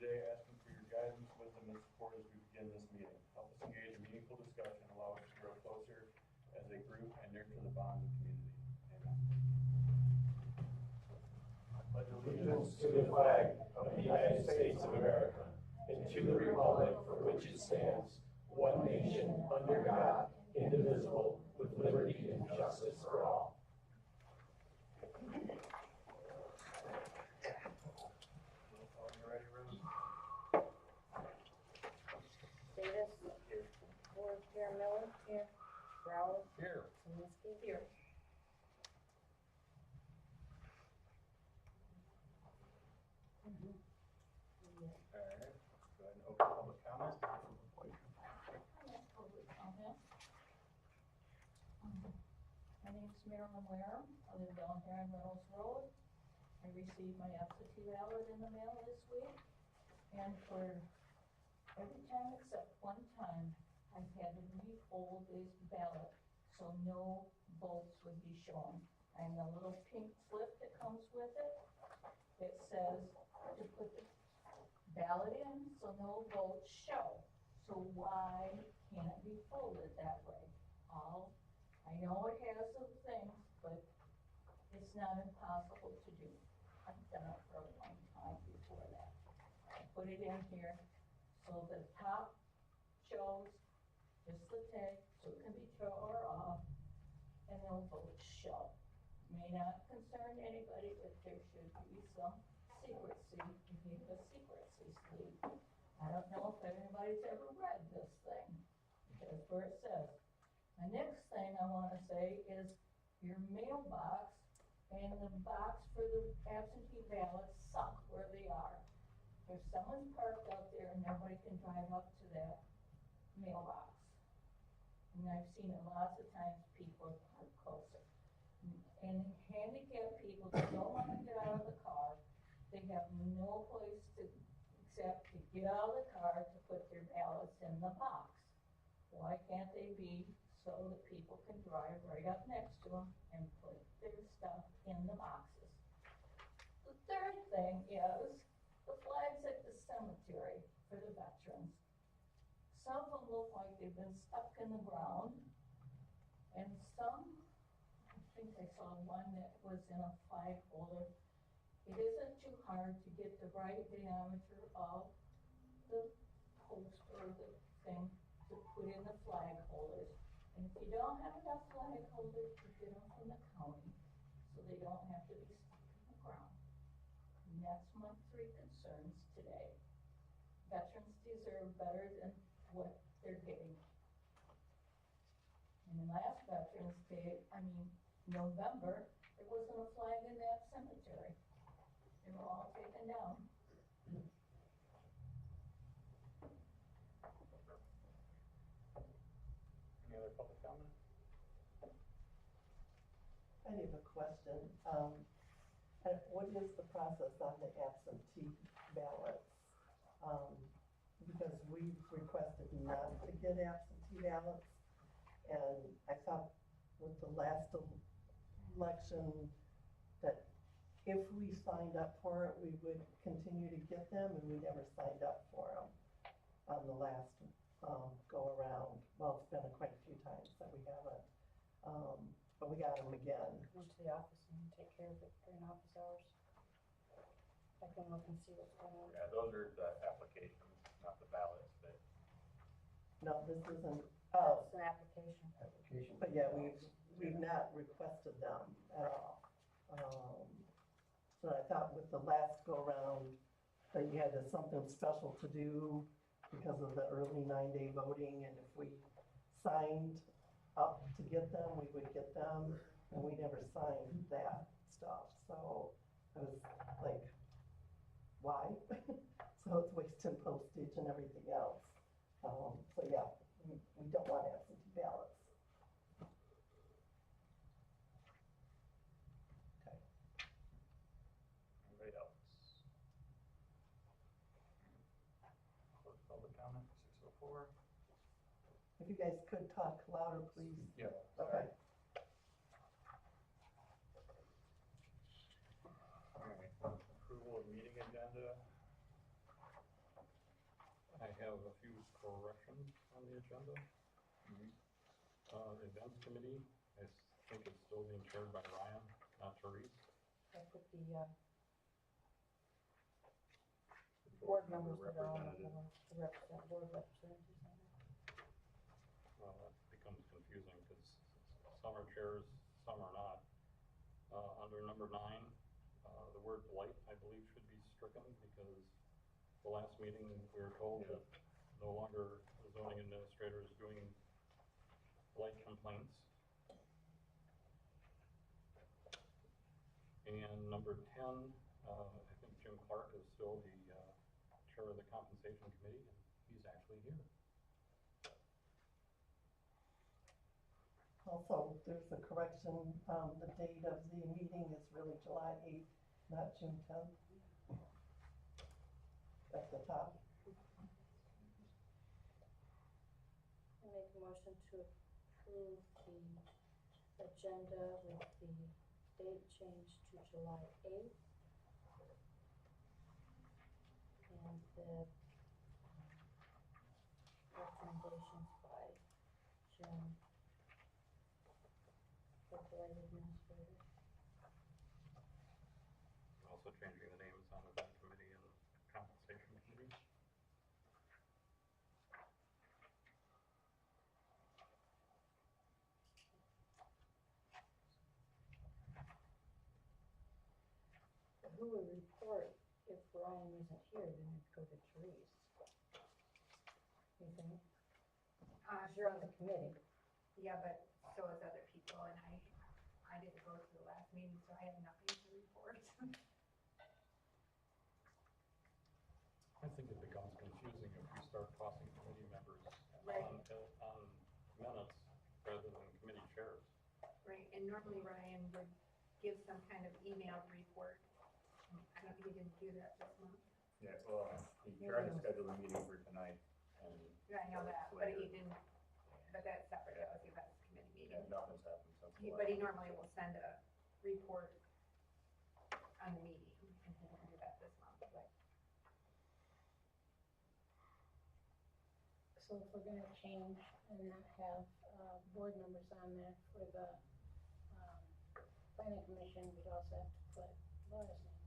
today asking for your guidance, wisdom, and support as we begin this meeting. Help us engage in meaningful discussion, allow us to grow closer as a group, and nurture the bonds of community. Amen. I pledge Allegiance to the flag of the United States of America and to the republic for which it stands, one nation, under God, indivisible, with liberty and justice for all. Ready, Rose? Davis. Here. Ford. Here. Miller. Here. Brown. Here. Zelinski. Here. All right, go ahead and open public comment. Public comment. My name is Marilyn Ware. I live down here on Reynolds Road. I received my absentee ballot in the mail this week. And for every time except one time, I've had to refold this ballot so no votes would be shown. And the little pink slip that comes with it, it says to put the ballot in so no votes show. So why can't it be folded that way? I know it has some things, but it's not impossible to do. I've done it for a long time before that. I put it in here so the top shows just the tag, so it can be tore off, and no votes show. May not concern anybody, but there should be some secrecy, you need a secrecy sleeve. I don't know if anybody's ever read this thing, that's where it says. The next thing I wanna say is your mailbox and the box for the absentee ballots suck where they are. If someone's parked out there and nobody can drive up to that mailbox. And I've seen it lots of times, people are closer. And handicapped people that don't wanna get out of the car, they have no place to, except to get out of the car to put their ballots in the box. Why can't they be so that people can drive right up next to them and put their stuff in the boxes? The third thing is the flags at the cemetery for the veterans. Some of them look like they've been stuck in the ground, and some, I think I saw one that was in a flag holder. It isn't too hard to get the right diameter of the post or the thing to put in the flag holders. And if you don't have enough flag holders, you get them from the county, so they don't have to be stuck in the ground. And that's my 3 concerns today. Veterans deserve better than what they're getting. And last Veterans Day, November, there wasn't a flag in that cemetery. They were all taken down. Any other public comment? I have a question. What is the process on the absentee ballots? Because we requested not to get absentee ballots, and I thought with the last election that if we signed up for it, we would continue to get them, and we never signed up for them on the last go around. Well, it's been quite a few times that we haven't, but we got them again. Go to the office and take care of it during office hours. I can look and see what's going on. Yeah, those are the applications, not the ballots, but. No, this isn't, That's an application. Application. but yeah, we've not requested them at all. So I thought with the last go around that you had something special to do because of the early 9-day voting, and if we signed up to get them, we would get them, and we never signed that stuff. So I was like, why? So it's wasting postage and everything else. So yeah, we don't want absentee ballots. Okay. Anybody else? Close public comment, 6:04. If you guys could talk louder, please. Yeah. Okay. Alright, approval of meeting agenda. have a few corrections on the agenda. Events committee, I think it's still being chaired by Ryan, not Therese. I put the, board members that are on the Representative. board, the board representatives on it. Well, that becomes confusing because some are chairs, some are not. Under number 9, the word blight, I believe, should be stricken because the last meeting we were told that no longer the zoning administrator is doing blight complaints. And number 10, I think Jim Clark is still the chair of the compensation committee, and he's actually here. Also, there's a correction, the date of the meeting is really July 8th, not June 10th. At the top. I make a motion to approve the agenda with the date changed to July 8th. And the recommendations by Jim, the blight administrator. Also changing the names on the committee and compensation committee. Who would report if Ryan isn't here, then it'd go to Therese. You think? You're on the committee. Yeah, but so is other people, and I didn't go to the last meeting, so I have nothing to report. I think it becomes confusing if we start tossing committee members Right. on minutes rather than committee chairs. Right, and normally Ryan would give some kind of emailed report. I don't think he didn't do that this month. Yeah, well, he tried to schedule a meeting for tonight, and Yeah, I know that, but he later. didn't, but that's separate, that was the events committee meeting. Nothing's happened since. the But he last- normally will send a report on the meeting, and he didn't do that this month. So if we're gonna change and not have, board members on there for the, planning commission, we'd also have to put Laura's name.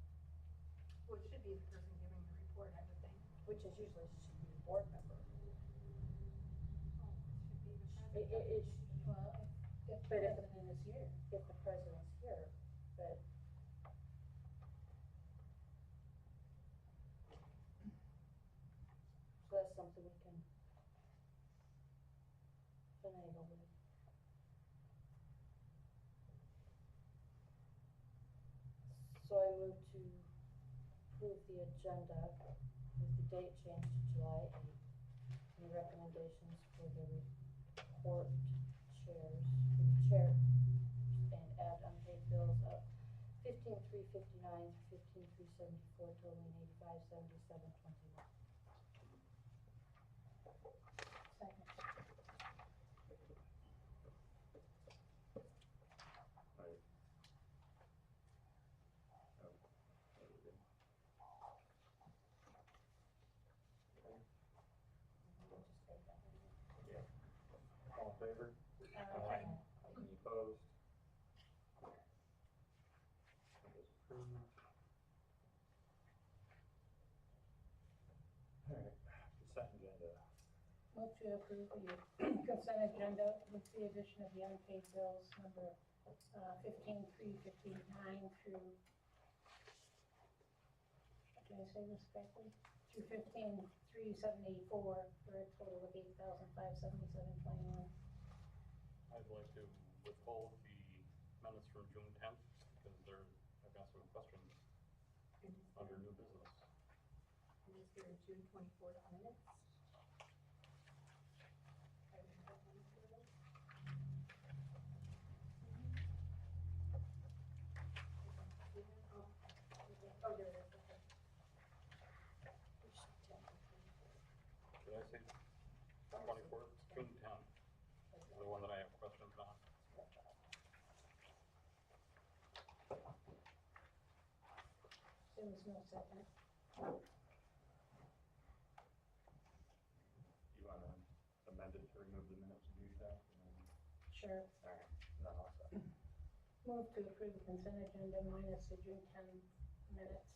Well, it should be the person giving the report, I would think. Which is usually should be a board member. Oh, it should be the It, president. well, if the But if- president is here, If the president's here, but. So that's something we can finagle with. So I move to approve the agenda with the date changed to July 8th. And the recommendations for the report chairs, for the chair, and add unpaid bills of 15,359 through 15,374, totaling 85,77.21. second. Right. Oh, that was good. Okay. We'll just take that one. Yeah. All in favor? Aye. Any opposed? That is approved. All right, consent agenda. Move to approve the consent agenda with the addition of the unpaid bills number, 15,359 through, did I say this correctly? Through 15,374 for a total of 8,577.21. I'd like to withhold the minutes from June 10th because I've got some questions under new business. And is there a June 24th minutes? I don't have one for those. Oh, there it is, okay. We should technically- Did I say 24th? June 10th is the one that I have questions on. There was no second. Sure. Alright, no, I'll second. Move to approve the consent agenda minus the June 10 minutes.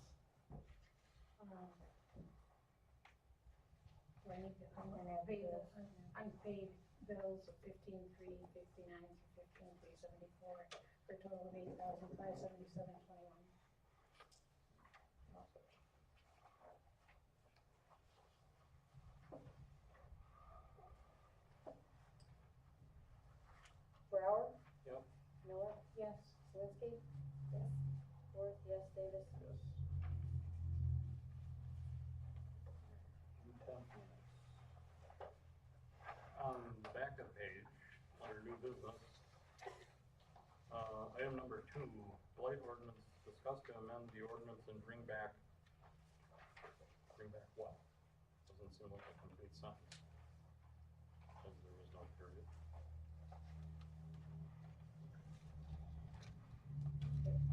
Do I need to, I'm gonna have pay the unpaid bills of 15,359 through 15,374 for a total of 8,577.21. I'll second. Brower? Yep. Miller? Yes. Zelinski? Yes. Worth, yes. Davis? Yes. June 10th minutes. On the back of the page, under new business, item number 2, blight ordinance, discuss to amend the ordinance and bring back what? Doesn't seem like a complete sentence. Because there was no period.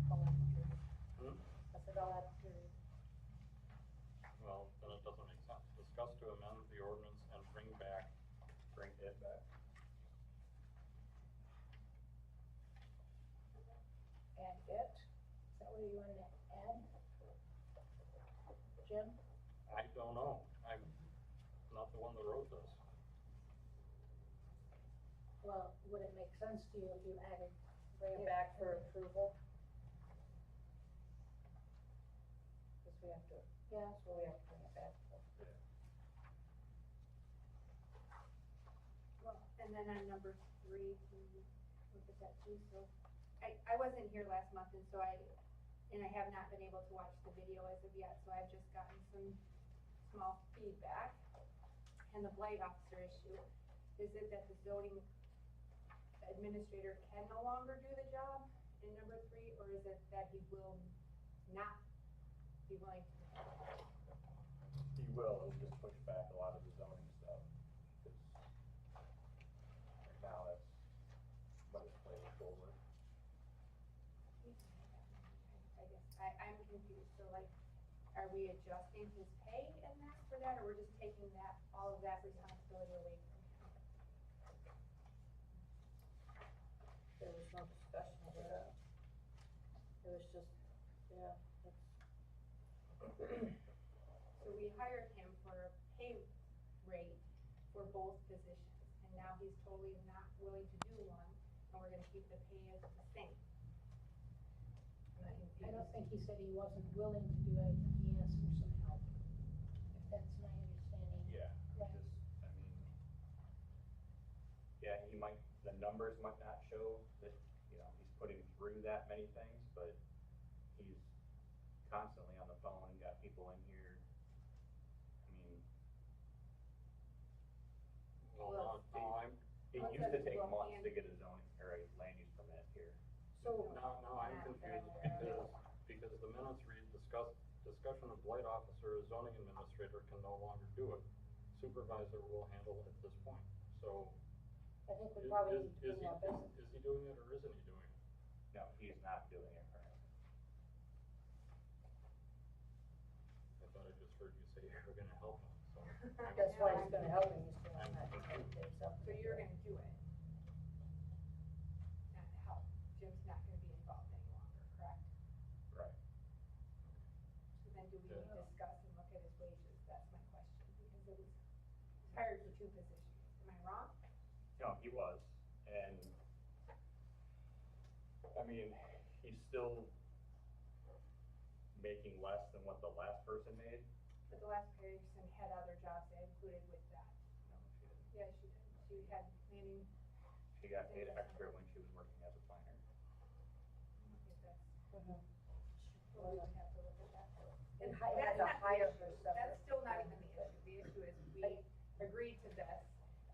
All that period. Hmm? I said all that period. Well, then it doesn't make sense. Discuss to amend the ordinance and bring it back. Add it? Is that what you wanted to add? Jim? I don't know. I'm not the one that wrote this. Well, would it make sense to you if you added? Bring it back for approval. Cause we have to, Yeah. so we have to bring it back. Well, and then on number 3, can you look at that too, so, I wasn't here last month, and so I have not been able to watch the video as of yet, so I've just gotten some small feedback. And the blight officer issue, is it that the zoning administrator can no longer do the job in number 3, or is it that he will not be willing to? He will, it'll just push back a lot of the zoning stuff, because right now that's what it's playing forward. I guess, I'm confused, so like, are we adjusting his pay in that for that, or we're just taking that, all of that responsibility away from him? There was no discussion of that. It was just, yeah, it's. So we hired him for a pay rate for both positions, and now he's totally not willing to do one, and we're gonna keep the pay as the same. I'm I don't confused. think he said he wasn't willing to do it, I think he asked for some help. If that's my understanding. Yeah, Right. he might, the numbers might not show that, he's putting through that many things, but he's constantly on the phone and got people in here. Well, no, It Well, used to take well, months and- to get a zoning, or a land use permit here. So, now I'm confused because the minutes read discussion of blight officer, zoning administrator can no longer do it. Supervisor will handle it at this point. So I think we probably need to is bring that back. he doing it or isn't he doing it? No, he's not doing it currently. I thought I just heard you say you were gonna help him, so. That's why he's gonna help him, he's doing I'm that, confused. So you're gonna do it? Not to help, Jim's not gonna be involved any longer, correct? Right. So then do we need to discuss and look at his wages? That's my question, because it was hired for 2 positions. Am I wrong? No, he was, and, he's still making less than what the last person made. But the last person had other jobs that included with that. No, she didn't. Yeah, she did. She had planning, She got paid extra when she was working as a planner. if that's, Mhm. well, we would have to look at that. And And had that's to not the hire issue. her separate. That's still not even the issue. The issue is we agreed to this,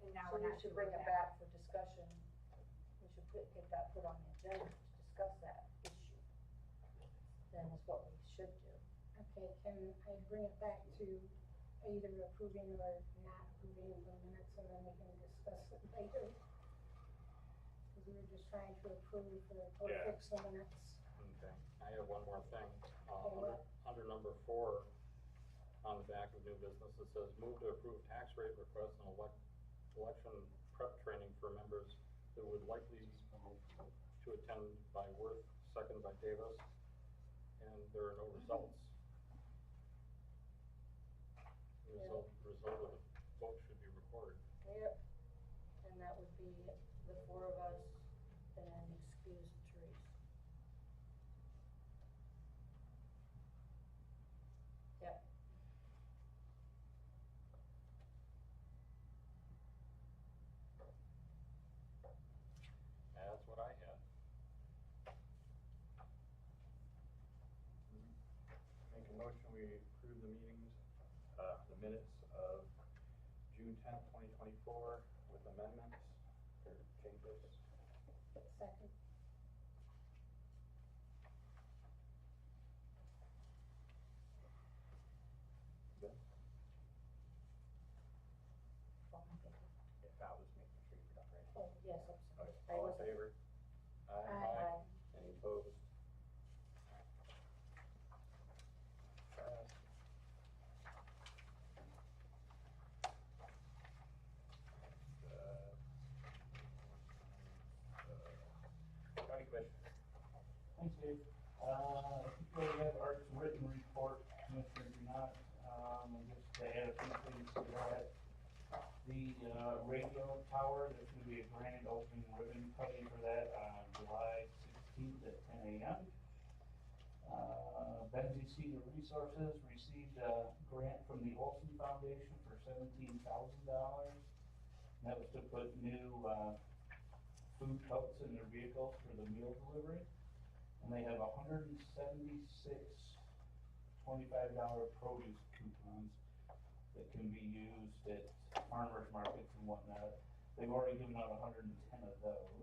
and now So we're we not should doing bring it that. back for discussion, we should get that put on the agenda to discuss that issue. Then is what we should do. Okay, can I bring it back to either approving or not approving the minutes, and then we can discuss it later? Because we were just trying to approve or Yeah. fix the minutes. Okay, I have one more thing. Okay, Under number 4, on the back of new business, it says move to approve tax rate request and election prep training for members that would likely to attend by Worth, second by Davis, and there are no results. The result of the vote should be recorded. Yep, and that would be the four of us and excuse Therese. Yep. That's what I had. Make a motion, we approve the meetings, the minutes of June 10th, 2024 with amendments or changes. Second. Good. If I was making sure you got right. Oh, yes, Okay, absolutely. I all in wasn't- favor? Aye. Any opposed? Passed. County Commissioner. Thanks, Dave. I think we already have Art's written report, Commissioner Dunat. I guess to add a few things to that. The radio tower, there's gonna be a grand opening ribbon cutting for that on July 16th at 10 a.m. Benzie Cedar Resources received a grant from the Olson Foundation for $17,000. That was to put new food totes in their vehicles for the meal delivery. And they have 176 $25 produce coupons that can be used at farmers markets and whatnot. They've already given out 110 of those.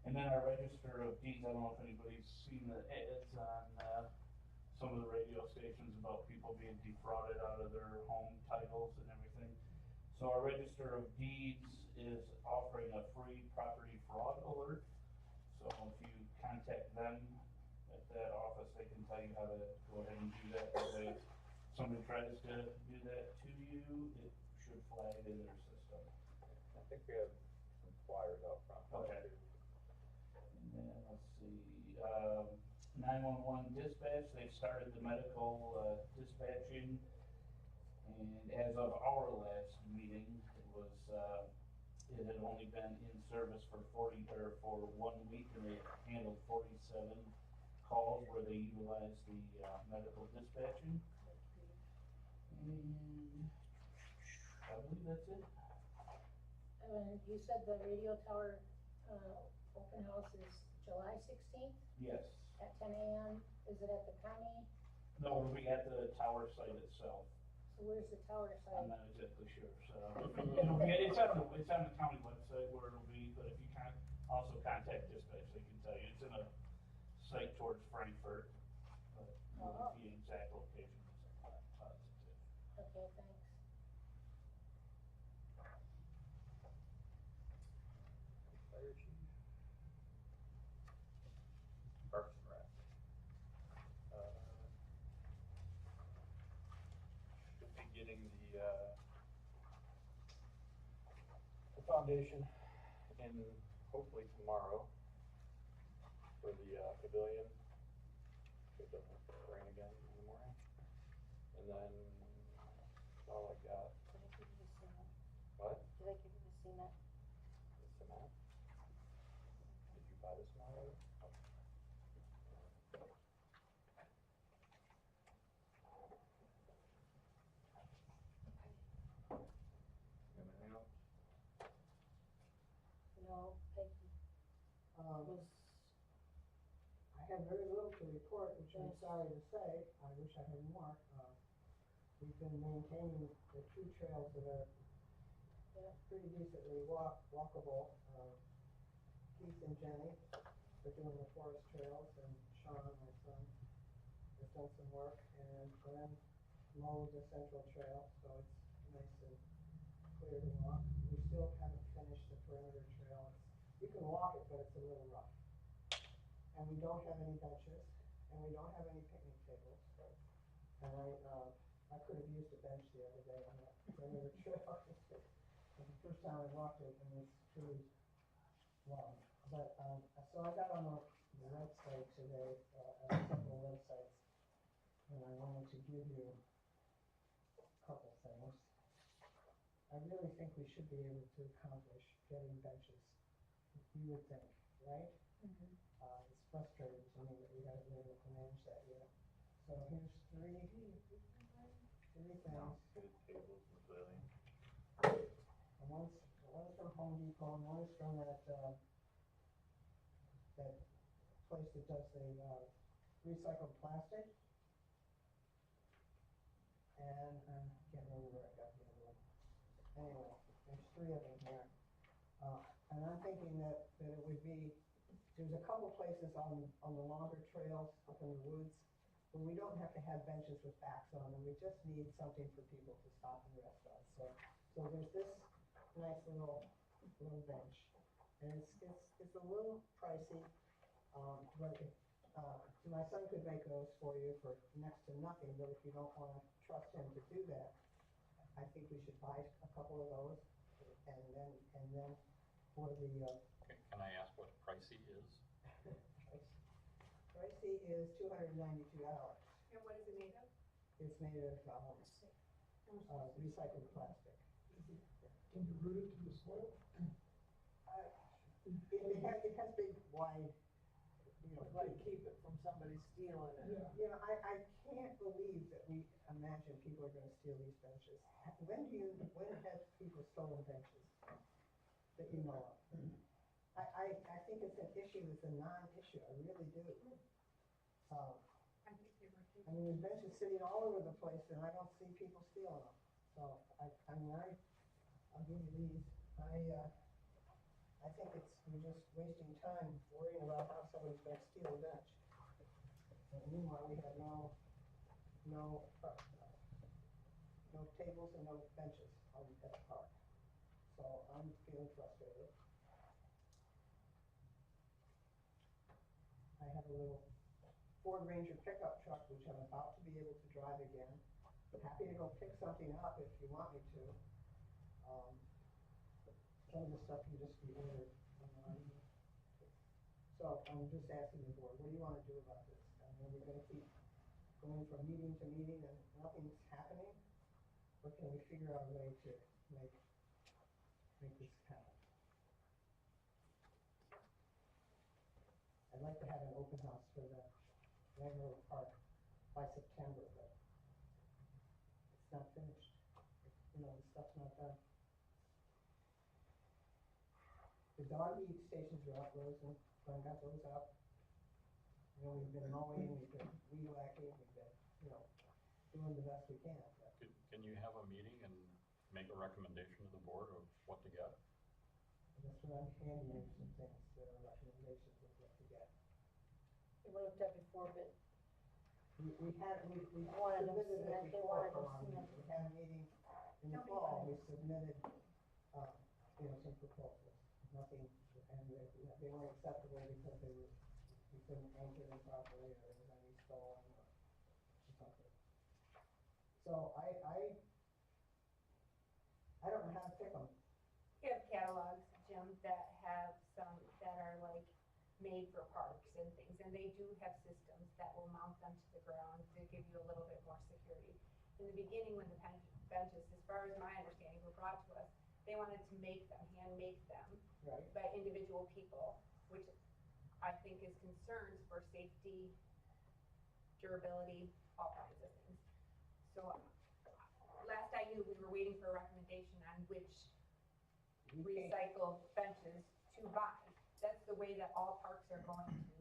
And then our register of deeds, I don't know if anybody's seen the ads on some of the radio stations about people being defrauded out of their home titles and everything. So our register of deeds is offering a free property fraud alert. So if you contact them at that office, they can tell you how to go ahead and do that. If somebody tries to do that to you, it should flag in their system. I think we have some flyers out front. Okay. And then, let's see, 911 dispatch, they've started the medical dispatching. And as of our last meeting, it had only been in service for 1 week, and they handled 47 calls where they utilized the medical dispatching. And I believe that's it. And you said the radio tower, open house is July 16th Yes. at 10 a.m. Is it at the county? No, it'll be at the tower site itself. So where's the tower I'm site? not exactly sure, so. It'll be, it's on the county website where it'll be, but if you also contact dispatch, they can tell you. It's in a site towards Frankfurt, but the exact location is not positive. Okay, thanks. Fire chief. Parks and Rec. Should be getting the foundation in hopefully tomorrow for the pavilion. If it doesn't rain again in the morning. And then that's all I got. Did I give you the cement? What? Did I give you the cement? The cement? Did you buy the cement already? Anything else? No, Peggy was, I have very little to report, which I'm sorry to say. I wish I had more. We've been maintaining the two trails that are pretty decently walkable. Keith and Jenny are doing the forest trails, and Sean, my son, has done some work, and Glenn mowed the central trail, so it's nice and clear to walk. We still haven't finished the perimeter trail. You can walk it, but it's a little rough. And we don't have any benches, and we don't have any picnic tables. And I could have used a bench the other day on that perimeter trail. It was the first time I walked it, and this pretty long. But, so I got on the website today, a couple of websites, and I wanted to give you a couple things. I really think we should be able to accomplish getting benches, you would think, right? It's frustrating to me that we haven't been able to manage that yet. So here's three things. Good tables and pavilion. And one's from Home Depot, and one is from that place that does the, recycled plastic. And, can't remember where I got the other one. Anyway, there's three of them here. And I'm thinking that it would be, there's a couple places on the longer trails up in the woods where we don't have to have benches with backs on them, we just need something for people to stop and rest on. So there's this nice little bench, and it's a little pricey, but if, my son could make those for you for next to nothing, but if you don't wanna trust him to do that, I think we should buy a couple of those, and then for the, Can I ask what pricey is? pricey is $292. And what is it made of? It's made of, recycled plastic. Can you root it to the soil? It has big, wide, Like keep it from somebody stealing it. I can't believe that we imagine people are gonna steal these benches. When have people stolen benches that you know of? I think it's an issue, it's a non-issue, I really do. I think they were too. I mean, there's benches sitting all over the place and I don't see people stealing them. So, I'll give you these. I think we're just wasting time worrying about how somebody's gonna steal a bench. And meanwhile, we have no tables and no benches on that park. So I'm feeling frustrated. I have a little Ford Ranger pickup truck, which I'm about to be able to drive again. Happy to go pick something up if you want me to. Some of the stuff can just be ordered online. So I'm just asking the board, what do you wanna do about this? I mean, are we gonna keep going from meeting to meeting and nothing's happening? Or can we figure out a way to make this happen? I'd like to have an open house for the Railroad Park by September, but it's not finished. The stuff's not done. The dog eat stations are up, Rosen, Glenn got those up. We've been mowing, we've been weed whacking, we've been, doing the best we can. But Can you have a meeting and make a recommendation to the board of what to get? that's what I'm handing you, some things, that are recommendations of what to get. They were looked at before, but We submitted wanted them it submitted, they before wanted them for our meeting. submitted. We had a meeting in the fall, we submitted, some proposals. Nothing, and they weren't acceptable because we couldn't anchor them properly, or there was any stone or something. So I don't know how to pick them. We have catalogs, Jim, that have some that are like made for parks and things, and they do have systems that will mount them to the ground to give you a little bit more security. In the beginning, when the benches, as far as my understanding, were brought to us, they wanted to make them, hand make them Right. by individual people, which I think is concerns for safety, durability, all kinds of things. So last I knew, we were waiting for a recommendation on which recycled benches to buy. That's the way that all parks are going to,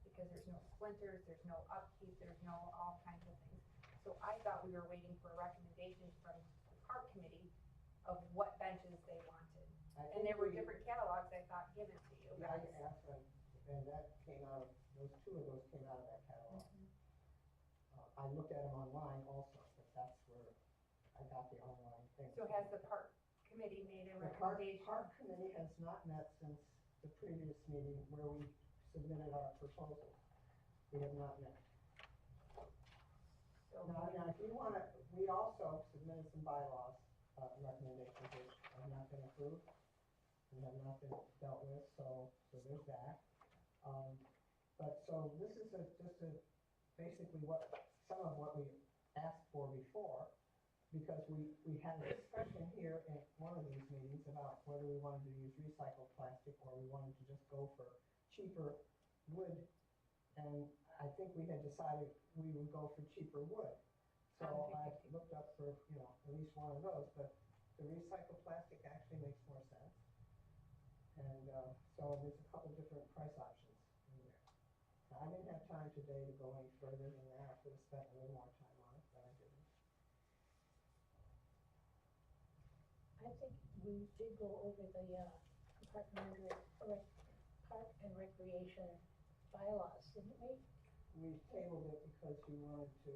because there's no splinters, there's no upkeep, there's no all kinds of things. So I thought we were waiting for a recommendation from the park committee of what benches they wanted. And there were different catalogs, I thought, given to you Yeah, I guys. asked them, and that came out of, two of those came out of that catalog. I looked at them online also, but that's where I got the online thing. So has the park committee made a The park recommendation? committee has not met since the previous meeting where we submitted our proposals. We have not met. So Now, if you wanna, we also submitted some bylaws, recommendations which have not been approved. and have not been dealt with, so there's that. But so this is basically some of what we asked for before, because we had a discussion here at one of these meetings about whether we wanted to use recycled plastic or we wanted to just go for cheaper wood. And I think we had decided we would go for cheaper wood. So I looked up for, at least one of those, but the recycled plastic actually makes more sense. And so there's a couple different price options in there. Now, I didn't have time today to go any further than that. I could have spent a little more time on it, but I didn't. I think we did go over the, park and recreation bylaws, didn't we? We tabled it because you wanted to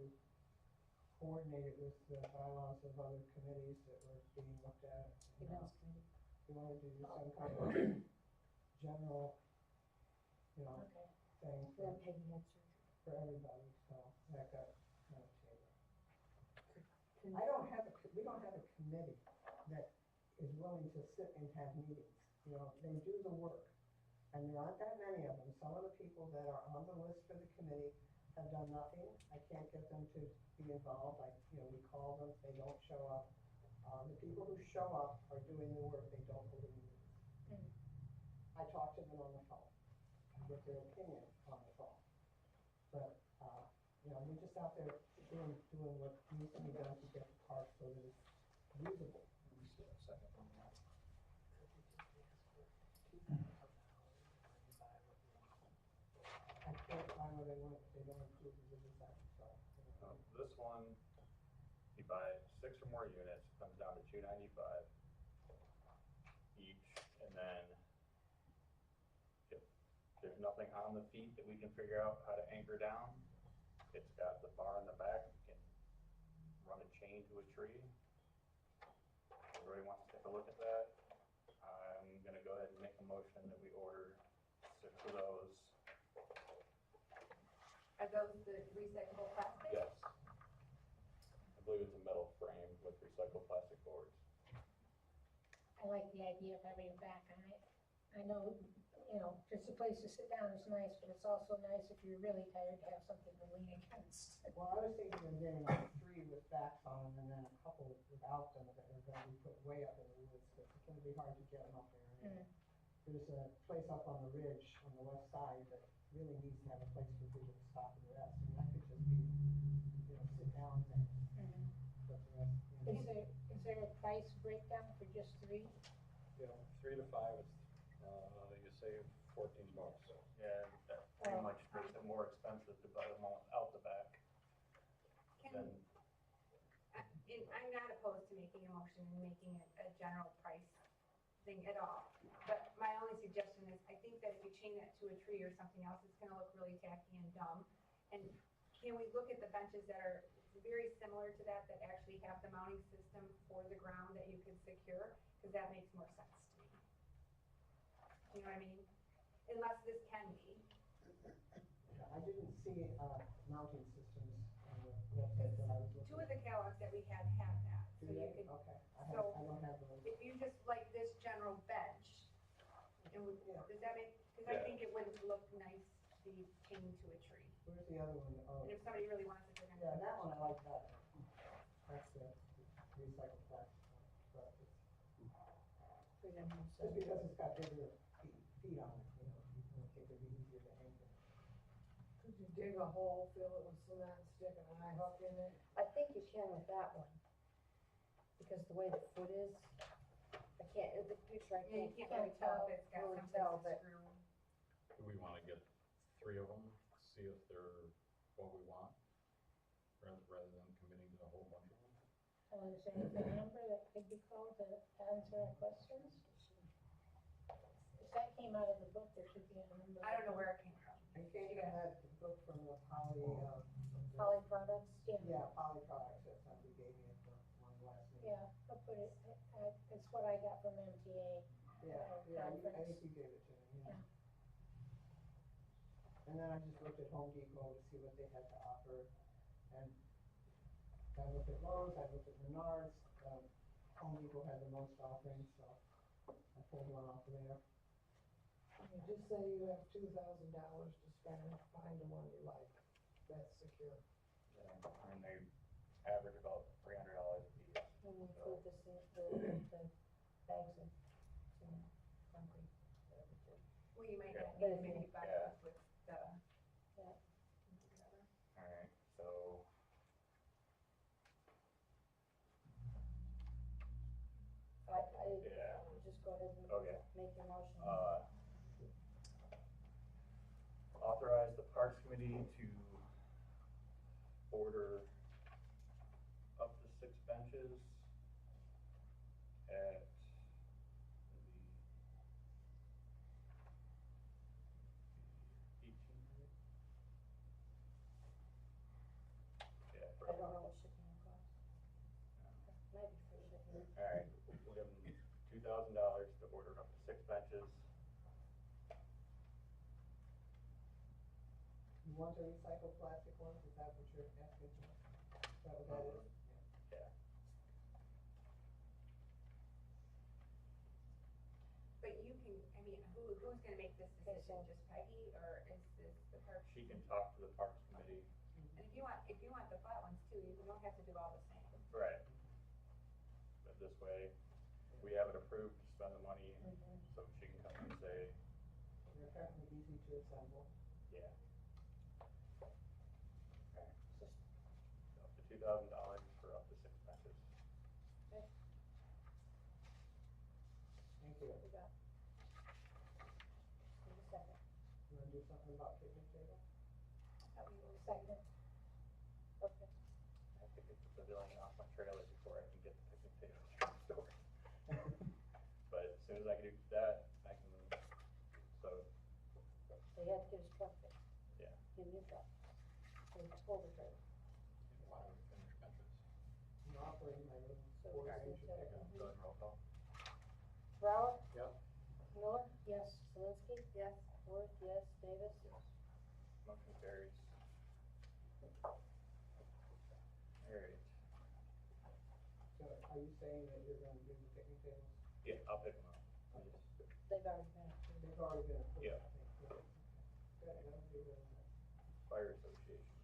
coordinate it with the bylaws of other committees that were being looked at. Events committee. You wanted to do some kind of general, Okay. thing Then Peggy had surgery. for everybody, so that got kind of tabled. Can- We don't have a committee that is willing to sit and have meetings. They do the work, and there aren't that many of them. Some of the people that are on the list for the committee have done nothing. I can't get them to be involved. We call them, they don't show up. The people who show up are doing the work, they don't go to meetings. I talk to them on the phone, I get their opinion on the phone. But, we're just out there doing what needs to be done to get the park so that it's usable. I can't find where they don't include the design, so. This one, you buy 6 or more units, comes down to $295 each, and then if there's nothing on the feet that we can figure out how to anchor down, it's got the bar in the back, we can run a chain to a tree. Everybody wants to take a look at that? I'm gonna go ahead and make a motion that we order 6 of those. Are those the recyclable plastic? Yes. I believe it's a metal frame with recycled plastic boards. I like the idea of having a back on it. I know, just a place to sit down is nice, but it's also nice if you're really tired to have something to lean against. Well, I was thinking of getting like 3 with backs on them and then a couple without them that are gonna be put way up in the woods, because it's gonna be hard to get them up there. There's a place up on the ridge on the west side that really needs to have a place for people to stop and rest, and that could just be, sit down and let the rest. Is there a price breakdown for just 3? 3 to 5 is, you save $14. Yeah, that pretty much makes it more expensive to buy them all out the back. Can, I'm not opposed to making a motion and making it a general price thing at all. But my only suggestion is, I think that if you chain that to a tree or something else, it's gonna look really tacky and dumb. And can we look at the benches that are very similar to that actually have the mounting system for the ground that you could secure? Because that makes more sense to me. Do you know what I mean? Unless this can be. I didn't see, mounting systems on the website that I was looking at. 2 of the catalogs that we had that. So Do you they? could, Okay, I so- don't have those. if you just like this general bench, and Yeah. does that make, because I think it wouldn't look nice to be chained to a tree. Where's the other one? Oh, And if somebody really wants it, they're gonna. yeah, that one I like better. That's the recycled plastic one, but it's, just because it's got bigger feet on it, I think it'd be easier to anchor. Could you dig a hole, fill it with cement, stick an eye hook in it? I think you can with that one. Because the way the foot is, I can't, in the picture, I Yeah, you can't can't really tell if it's got really some tell, place but to screw. Do we wanna get 3 of them, see if they're what we want, rather than committing to a whole bunch of them? Is there a number that could be called to answer our questions? If that came out of the book, there should be a number. I don't know where it came from. I came from that book from the Poly, Poly products, yeah, Poly Products, that somebody gave me at the one last meeting. Yeah, I'll put it, it's what I got from MTA. Yeah, I think you gave it to me, yeah. And then I just looked at Home Depot to see what they had to offer, and I looked at Lowe's, I looked at Menards, Home Depot had the most offerings, so I pulled one off of there. You just say you have $2,000 to spend, find the one you like, that's secure. Yeah, and they average about $300 a piece. When we include the bags of cement, concrete, whatever too. Well, you might Yeah. not need maybe buy Yeah. it with the, Yeah. whatever. Alright, so. Yeah. Just go ahead and Okay. make your motion. Authorize the Parks Committee to order up to 6 benches at the 1800? Yeah. I don't know what shipping will cost. Might be free shipping. Alright, we'll give them $2,000 to order up to 6 benches. You want to recycle plastic ones, is that what you're asking for? Is that what that is? Yeah. But you can, I mean, who's gonna make this decision, just Peggy, or is this the park? She can talk to the Parks Committee. And if you want the flat ones too, you don't have to do all the same. Right. But this way, we have it approved to spend the money, so she can come and say, They're apparently easy to assemble. yeah. Okay. Up to $2,000 for up to 6 benches. Thank you. We got. Need a second. You wanna do something about picnic table? Second. Okay. I have to get the pavilion off my trailer before I can get the picnic tables from the store. But as soon as I can do that, I can, so, So you have to get his truck fixed. yeah. Get a new truck. So you pull the trailer. Why don't we finish benches? I'm operating my own So four it's inch okay. pickup. Go ahead and roll call. Brower? Yep. Miller? Yes. Zelinski? Yes. Worth? Yes. Davis? Yes. Motion carries. Alright, So are you saying that you're gonna do the picnic tables? yeah, I'll pick them up. I just- They've already been approved. They've already been approved, Yeah. I think. Good, that would be really nice. Fire Association.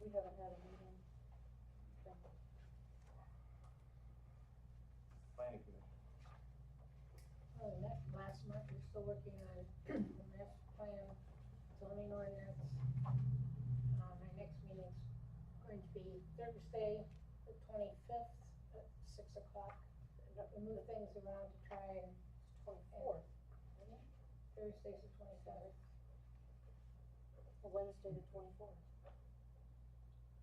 We haven't had a meeting. Planning Commission. Last month, we're still working on the master plan, zoning ordinance. My next meeting's going to be Thursday, the 25th, at 6 o'clock. We move things around to try and. 24th, Thursday's the 27th. Wednesday the 24th.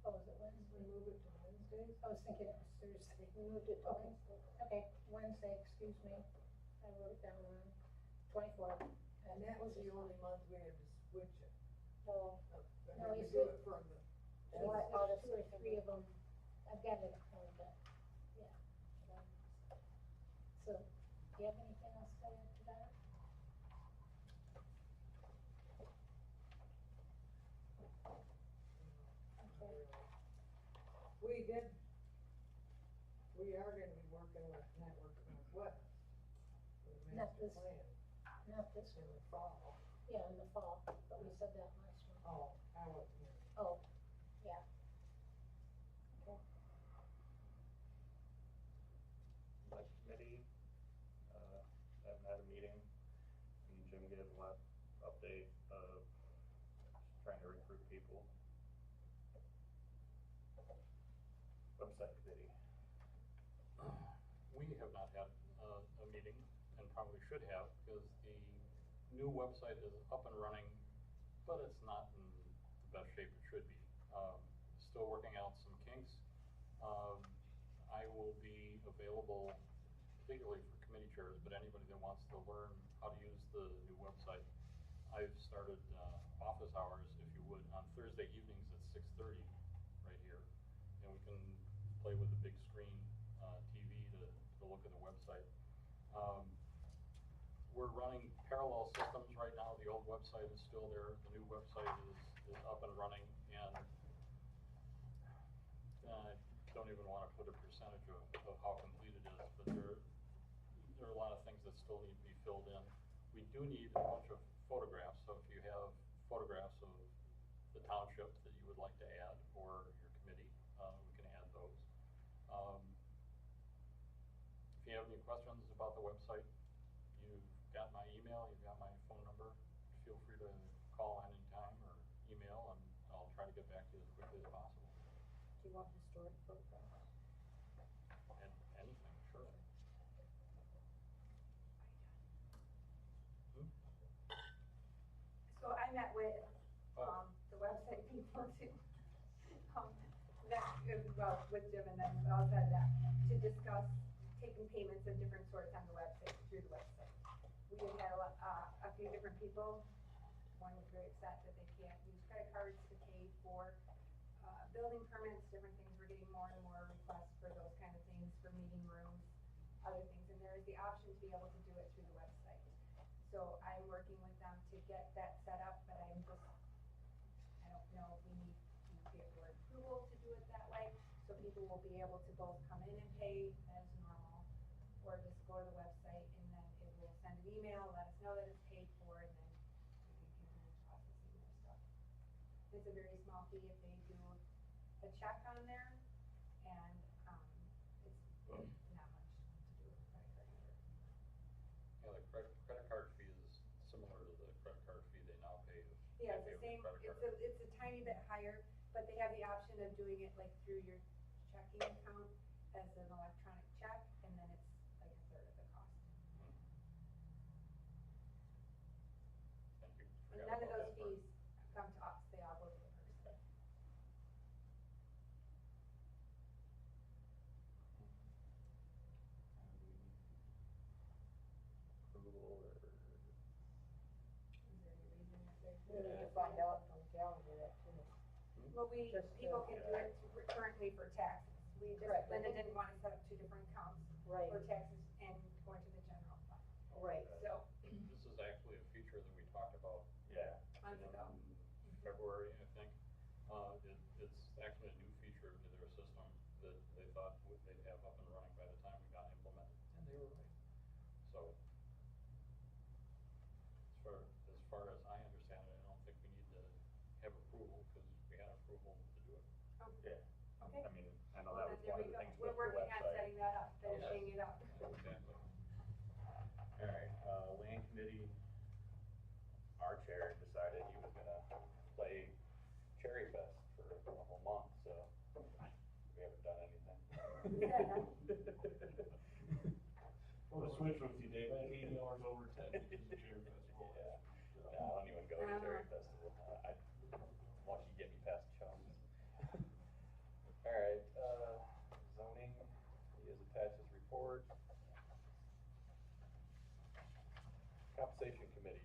Oh, is it Wednesday? We move it to Wednesdays? I was thinking it was Thursday. We moved it to Okay. Wednesday. Okay, Wednesday, excuse me. I wrote it down wrong. 24th. And that was the only month we had to switch it. No, No, We you do said- it from the. July, August, two or three of them. I've got it on the, yeah. So, do you have anything else to add to that? Okay. We are gonna be working with Network Northwest. For the Not master this- plan Not this in one. the fall. Yeah, in the fall, but we said that last one. Oh, I wasn't here. Oh, yeah. Okay. Select Committee, haven't had a meeting. Me and Jim gave a update of trying to recruit people. Website Committee. We have not had a meeting, and probably should have, because the new website is up and running, but it's not in the best shape it should be. Still working out some kinks. I will be available, particularly for committee chairs, but anybody that wants to learn how to use the new website. I've started office hours, if you would, on Thursday evenings at 6:30 right here, and we can play with the big screen TV to look at the website. We're running parallel systems right now. The old website is still there. The new website is up and running, and I don't even want to put a percentage of how complete it is, but there are a lot of still need to be filled in. We do need a bunch of photographs, so if you have photographs of the township that you would like to add, or your committee, we can add those. If you have any questions about the website, you've got my email, you've got my phone number. Feel free to call anytime or email, and I'll try to get back to you as quickly as possible. Do you want historic photographs? And anything, sure. So I met with, Oh. the website people too. Well, with Jim and then outside of that, to discuss taking payments of different sorts on the website, through the website. We had a few different people. One was very upset that they can't use credit cards to pay for, building permits, different things. We're getting more and more requests for those kind of things, for meeting rooms, other things. And there is the option to be able to do it through the website. So I'm working with them to get that set up, but I don't know if we need, paperwork approval to do it that way. So people will be able to both come in and pay as normal, or just go to the website and then it will send an email, let us know that it's paid for, and then we can continue processing their stuff. It's a very small fee if they do a check on there, and, it's not much to do with credit card either. Yeah, the credit card fee is similar to the credit card fee they now pay. Yeah, it's they the pay same, with credit card. it's a tiny bit higher, but they have the option of doing it like through your checking account as an electronic check, and then it's like a third of the cost. Thank you. And Forgot none of about those that part. fees come to us, they all go to the person. Approval or? Is there any reason that they? We need to find out from Gallagher that too. Well, Just, people can do it currently for taxes. We just, Correct. Linda didn't want to set up two different accounts Right, for taxes and going to the general fund. right. So, This is actually a feature that we talked about months ago. in February, I think. It's actually a new feature to their system that they thought they'd have up and running by the time we got implemented, and they were right. So, as far as I understand it, I don't think we need to have approval, because we had approval to do it. Yeah. Okay. I mean, I know Well, that was then one there of the we go. things We're with the working on website. setting that up, finishing it up. Exactly. Alright, land committee, our chair decided he was gonna play Cherry Fest for a whole month, so we haven't done anything. I'm gonna switch with you, Dave, I had 80 hours overtime because of the chair festival. Yeah. No, I don't even go to Cherry Festival, once you get me past Chums. Alright, zoning, he has attached his report. Compensation committee.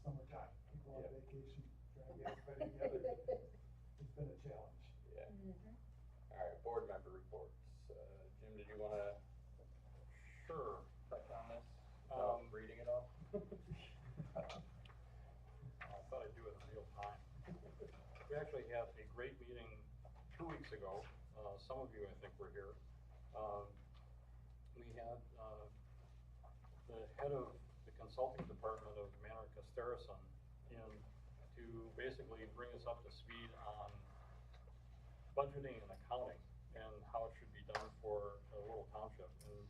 Summertime, people on Yep. vacation, trying to get everybody together. It's been a challenge. Yeah. Mm-hmm. Alright, board member reports. Jim, did you wanna? Sure. Touch on this? Um, Reading it off? I thought I'd do it in real time. We actually had a great meeting 2 weeks ago. Some of you, I think, were here. We had, the head of the consulting department of Manor Casterison in to basically bring us up to speed on budgeting and accounting and how it should be done for a little township. And,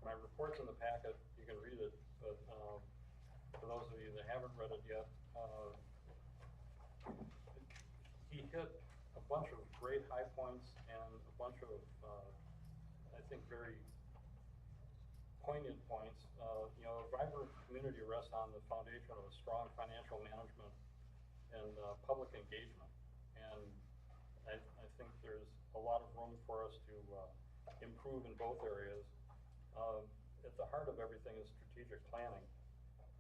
my report's in the packet, you can read it, but, for those of you that haven't read it yet, he hit a bunch of great high points and a bunch of, I think, very poignant points. A vibrant community rests on the foundation of a strong financial management and public engagement. And I think there's a lot of room for us to improve in both areas. At the heart of everything is strategic planning,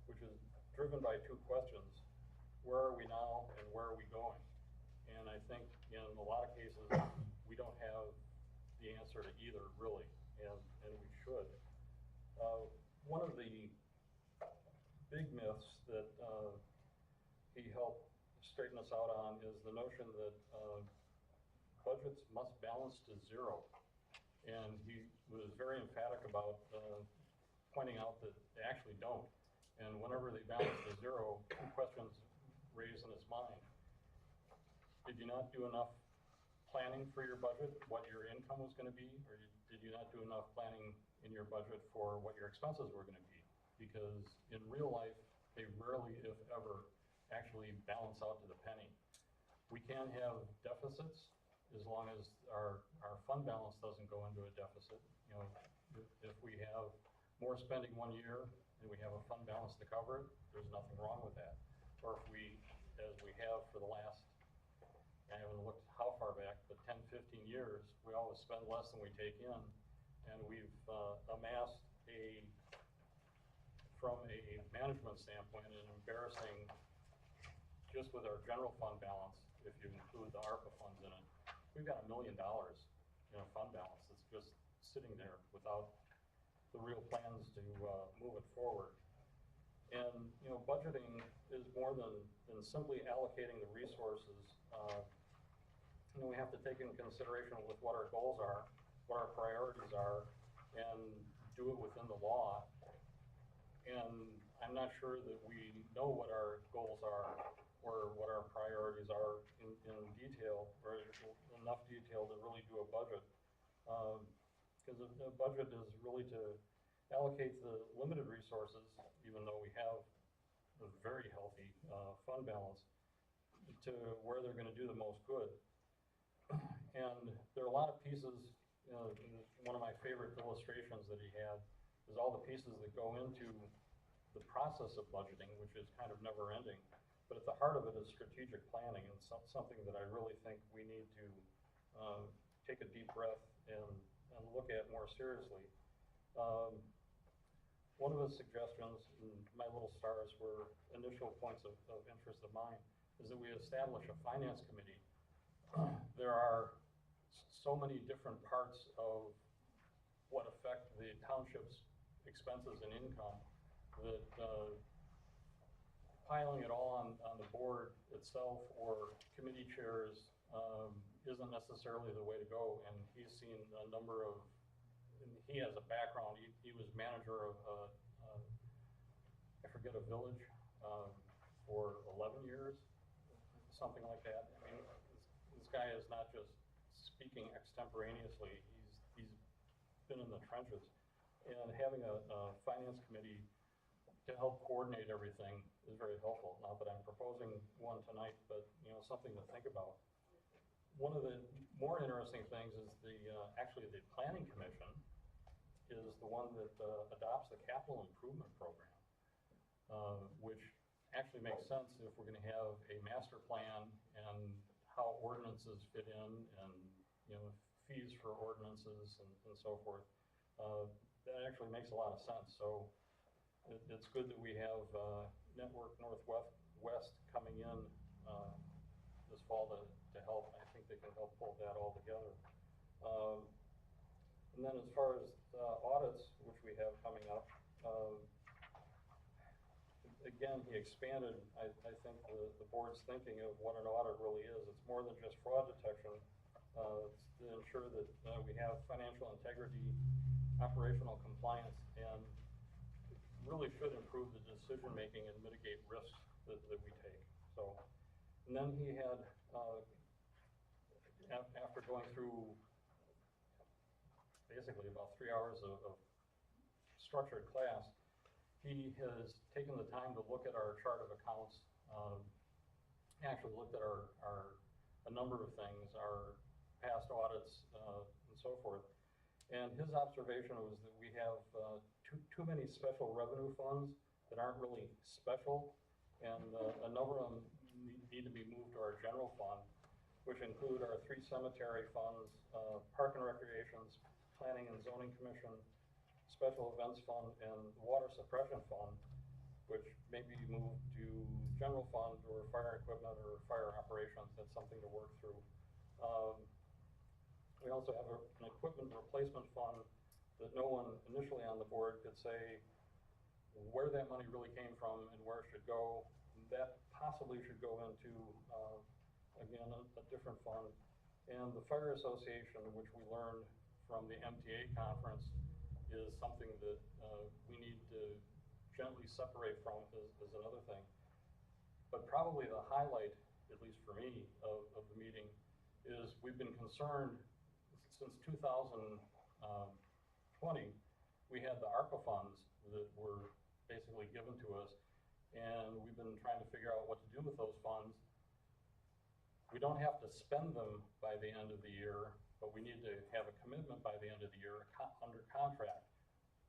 which is driven by two questions: where are we now and where are we going? And I think in a lot of cases, we don't have the answer to either, really, and we should. One of the big myths that he helped straighten us out on is the notion that budgets must balance to zero. And he was very emphatic about, pointing out that they actually don't. And whenever they balance to zero, two questions raised in his mind. Did you not do enough planning for your budget, what your income was gonna be? Or did you not do enough planning in your budget for what your expenses were gonna be? Because in real life, they rarely, if ever, actually balance out to the penny. We can have deficits as long as our fund balance doesn't go into a deficit. You know, if we have more spending one year and we have a fund balance to cover it, there's nothing wrong with that. Or if we, as we have for the last, I haven't looked how far back, but 10, 15 years, we always spend less than we take in. And we've amassed from a management standpoint, an embarrassing, just with our general fund balance, if you include the ARPA funds in it, we've got $1 million in a fund balance that's just sitting there without the real plans to move it forward. And, you know, budgeting is more than simply allocating the resources. You know, we have to take into consideration with what our goals are, what our priorities are, and do it within the law. And I'm not sure that we know what our goals are or what our priorities are in detail, or enough detail to really do a budget. Because a budget is really to allocate the limited resources, even though we have a very healthy fund balance, to where they're gonna do the most good. And there are a lot of pieces, you know, one of my favorite illustrations that he had is all the pieces that go into the process of budgeting, which is kind of never ending. But at the heart of it is strategic planning, and something that I really think we need to take a deep breath and look at more seriously. One of his suggestions, and my little stars were initial points of interest of mine, is that we establish a finance committee. There are so many different parts of what affect the township's expenses and income that piling it all on the board itself or committee chairs isn't necessarily the way to go. And he's seen a number of, he has a background, he was manager of, I forget, a village for 11 years, something like that. I mean, this guy is not just speaking extemporaneously, he's been in the trenches. And having a finance committee to help coordinate everything is very helpful. Not that I'm proposing one tonight, but, you know, something to think about. One of the more interesting things is actually the planning commission is the one that adopts the capital improvement program, which actually makes sense if we're gonna have a master plan and how ordinances fit in and, you know, fees for ordinances and so forth. That actually makes a lot of sense. So it's good that we have Network Northwest coming in this fall to help. I think they can help pull that all together. And then as far as audits, which we have coming up, again, he expanded, I think, the board's thinking of what an audit really is. It's more than just fraud detection. It's to ensure that we have financial integrity, operational compliance, and really should improve the decision making and mitigate risks that we take. So, and then he had, after going through basically about 3 hours of structured class, he has taken the time to look at our chart of accounts, actually looked at a number of things, our past audits, and so forth. And his observation was that we have too many special revenue funds that aren't really special, and a number of them need to be moved to our general fund, which include our 3 cemetery funds, Park and Recreations, Planning and Zoning Commission, Special Events Fund, and Water Suppression Fund, which may be moved to general fund or fire equipment or fire operations. That's something to work through. We also have an equipment replacement fund that no one initially on the board could say where that money really came from and where it should go. That possibly should go into, again, a different fund. And the Fire Association, which we learned from the MTA conference is something that we need to gently separate from is another thing. But probably the highlight, at least for me, of the meeting is we've been concerned since 2020. We had the ARPA funds that were basically given to us, and we've been trying to figure out what to do with those funds. We don't have to spend them by the end of the year, but we need to have a commitment by the end of the year under contract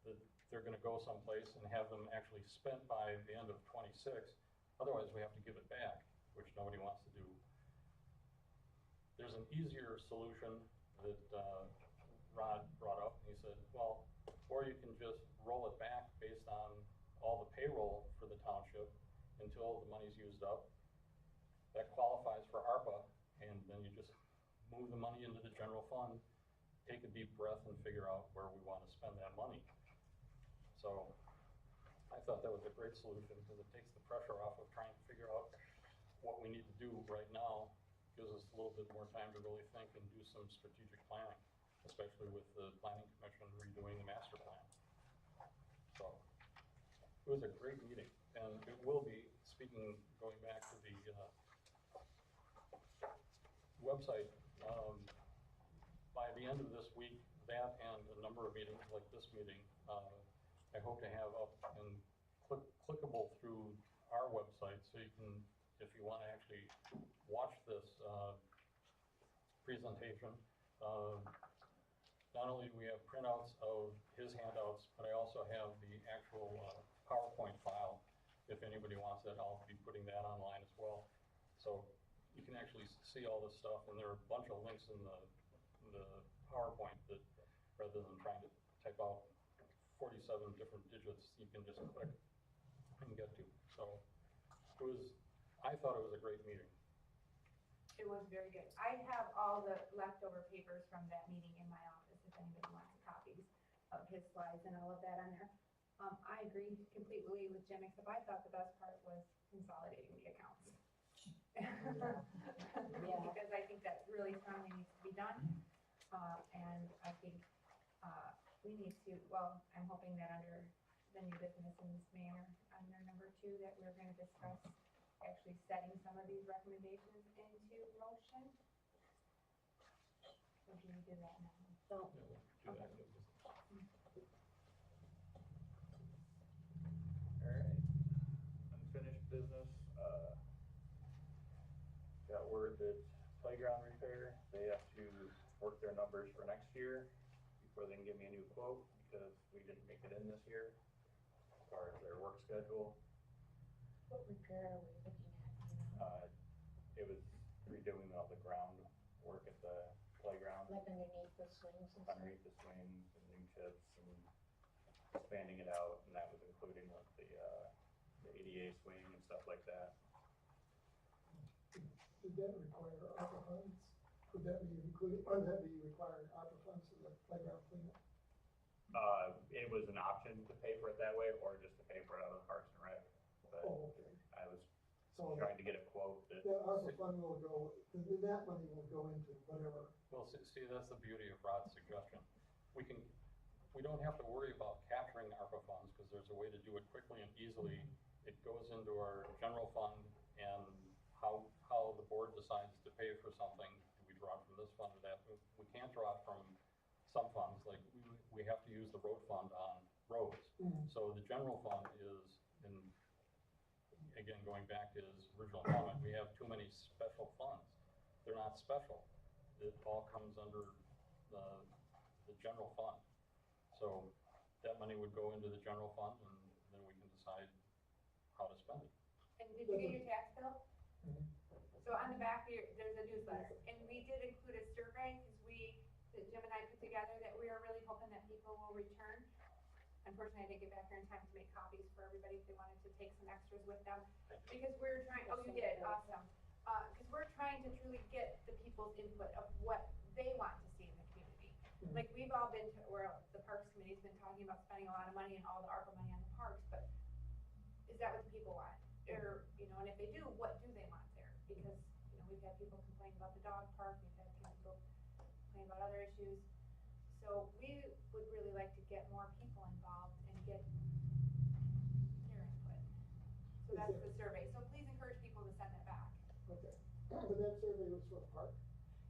that they're gonna go someplace and have them actually spent by the end of '26. Otherwise, we have to give it back, which nobody wants to do. There's an easier solution that Rod brought up, and he said, well, or you can just roll it back based on all the payroll for the township until the money's used up. That qualifies for ARPA, and then you just move the money into the general fund, take a deep breath, and figure out where we want to spend that money. So I thought that was a great solution because it takes the pressure off of trying to figure out what we need to do right now, gives us a little bit more time to really think and do some strategic planning, especially with the Planning Commission redoing the master plan. So it was a great meeting, and it will be, speaking, going back to the website, by the end of this week, that and a number of meetings like this meeting, I hope to have up and clickable through our website, so you can, if you want to actually watch this presentation, not only do we have printouts of his handouts, but I also have the actual PowerPoint file. If anybody wants it, I'll be putting that online as well. So you can actually see all this stuff, and there are a bunch of links in the PowerPoint that, rather than trying to type out 47 different digits, you can just click and get to. So I thought it was a great meeting. It was very good. I have all the leftover papers from that meeting in my office, if anybody wants copies of his slides and all of that on there. I agree completely with Jim, except I thought the best part was consolidating the accounts. Because I think that really strongly needs to be done. And I think we need to, well, I'm hoping that under the new business in this manner, under number 2, that we're gonna discuss actually setting some of these recommendations into motion. So do we do that now? So, Do that. Alright, unfinished business, got word that playground repair, they have to work their numbers for next year before they can give me a new quote, because we didn't make it in this year, as far as their work schedule. what repair are we looking at, It was redoing all the ground work at the playground, like underneath the swings and stuff? underneath the swings and new chips and expanding it out, and that was including like the ADA swing and stuff like that. Did that require ARPA funds? Would that be included, or that be required ARPA funds for the playground cleanup? It was an option to pay for it that way, or just to pay for it out of the Parks and Rec, but Oh, okay. I was So trying to get a quote that. that ARPA fund will go, that money will go into whatever. Well, see, that's the beauty of Rod's suggestion. We don't have to worry about capturing ARPA funds, because there's a way to do it quickly and easily. It goes into our general fund, and how the board decides to pay for something, do we draw it from this fund or that? We can't draw it from some funds, like we have to use the road fund on roads. So the general fund is, and again, going back to his original comment, we have too many special funds. They're not special. It all comes under the general fund. So that money would go into the general fund, and then we can decide how to spend it. And did you get your tax bill? So on the back here, there's a newsletter, and we did include a survey, because Jim and I put together, that we are really hoping that people will return. Unfortunately, I didn't get back there in time to make copies for everybody if they wanted to take some extras with them, because we're trying, oh, you did, awesome. Because we're trying to truly get the people's input of what they want to see in the community. Like, we've all been to, or the Parks Committee's been talking about spending a lot of money and all the ARPA money on the parks, but is that what the people want? Or, and if they do, what do they want there? Because, we've had people complain about the dog park, we've had people complain about other issues. So So we would really like to get more people involved and get their input. So that's the survey, so please encourage people to send that back. Okay, but that survey was for the park?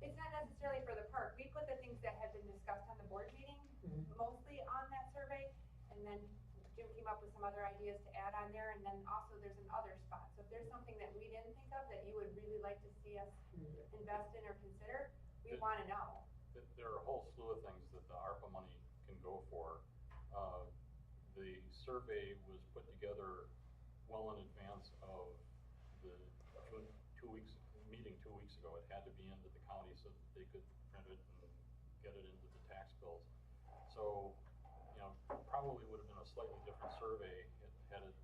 It's not necessarily for the park, we put the things that have been discussed on the board meeting, mostly on that survey, and then Jim came up with some other ideas to add on there, and then also there's an other spot. So if there's something that we didn't think of that you would really like to see us invest in or consider, we wanna know. There are a whole slew of things that the ARPA money can go for. The survey was put together well in advance of the meeting 2 weeks ago. It had to be into the county so that they could print it and get it into the tax bills. So, you know, probably would have been a slightly different survey had it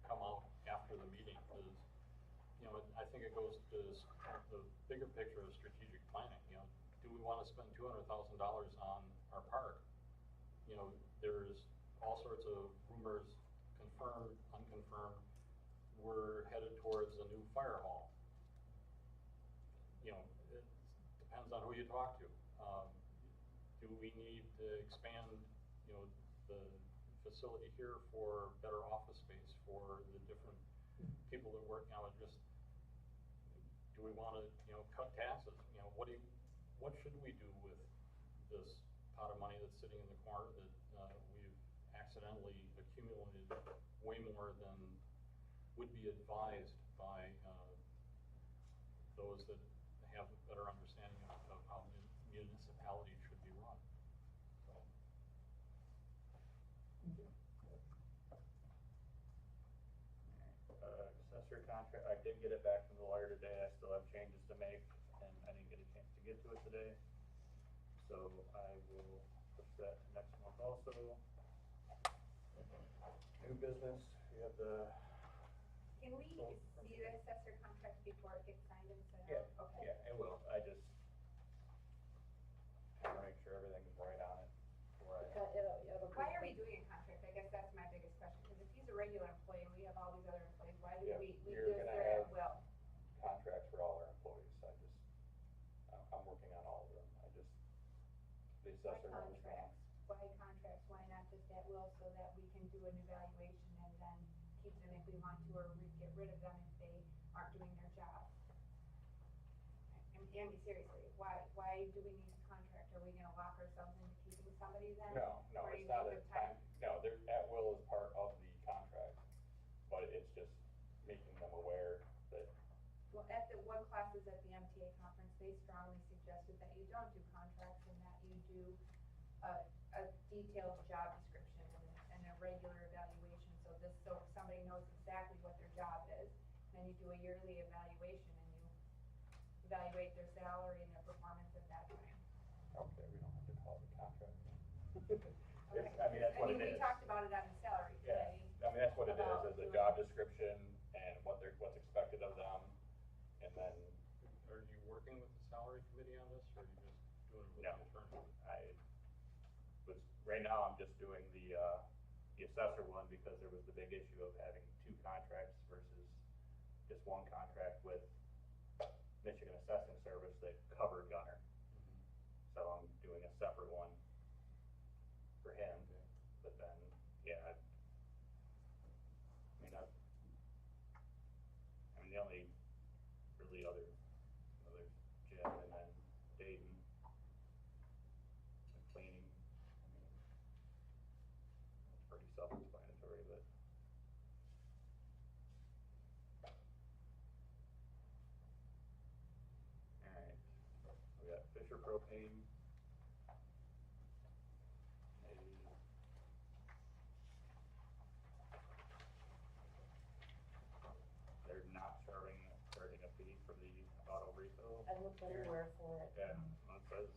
come out after the meeting, because, you know, I think it goes to the bigger picture of strategic planning. You know, do we want to spend $200,000 on our park? You know, there's all sorts of rumors, confirmed, unconfirmed. We're headed towards a new fire hall. You know, it depends on who you talk to. Do we need to expand, you know, the facility here for better office space for the different people that work now? It just, do we want to, you know, cut taxes? You know, what should we do with this pot of money that's sitting in the corner that we've accidentally accumulated way more than would be advised by those that have a better understanding of how municipalities should be run. So. Accessory contract, I did get it back from the lawyer today, I still have changes to make, and I didn't get a chance to get to it today. So I will push that next month also. New business, we have the. Can we see the assessor contract before it gets signed and sent Yeah, out? Okay. yeah, it will, I just want to make sure everything's right on it before I. Why are we doing a contract? I guess that's my biggest question, because if he's a regular employee and we have all these other employees, why do Yeah, we you're do this gonna there at have will? Contracts for all our employees, I'm working on all of them, the Why assessor one is gone. contracts? Why not just at will, so that we can do an evaluation and then keep them if we want to, or get rid of them if they aren't doing their job? Andy, seriously, why do we need a contract? Are we gonna lock ourselves into keeping somebody then? No, Or it's you not think a of time? no, at will is part of the contract, but it's just making them aware that. Well, at the one classes at the MTA conference, they strongly suggested that you don't do contracts and that you do a detailed job description and a regular evaluation, so somebody knows exactly what their job is. Then you do a yearly evaluation and you evaluate their salary and their performance at that time. Okay, we don't have to call it a contract. Okay. That's what it is. We talked about it on the salary Yeah, today. that's what it about is a doing- job description and what's expected of them, and then. Are you working with the salary committee on this, or are you just doing it with No, the attorney? Right now, I'm just doing the assessor one, because there was the big issue of having two contracts versus just one contract with Michigan Assessing Service that covered Gunner. So I'm doing a separate one for him, but then, yeah, the only really other Jim and then Dayton, and cleaning, it's pretty self-explanatory, but. Alright, we got Fisher Propane. They're not charging a fee for the auto refill. I looked everywhere for it. Yeah, well, it says,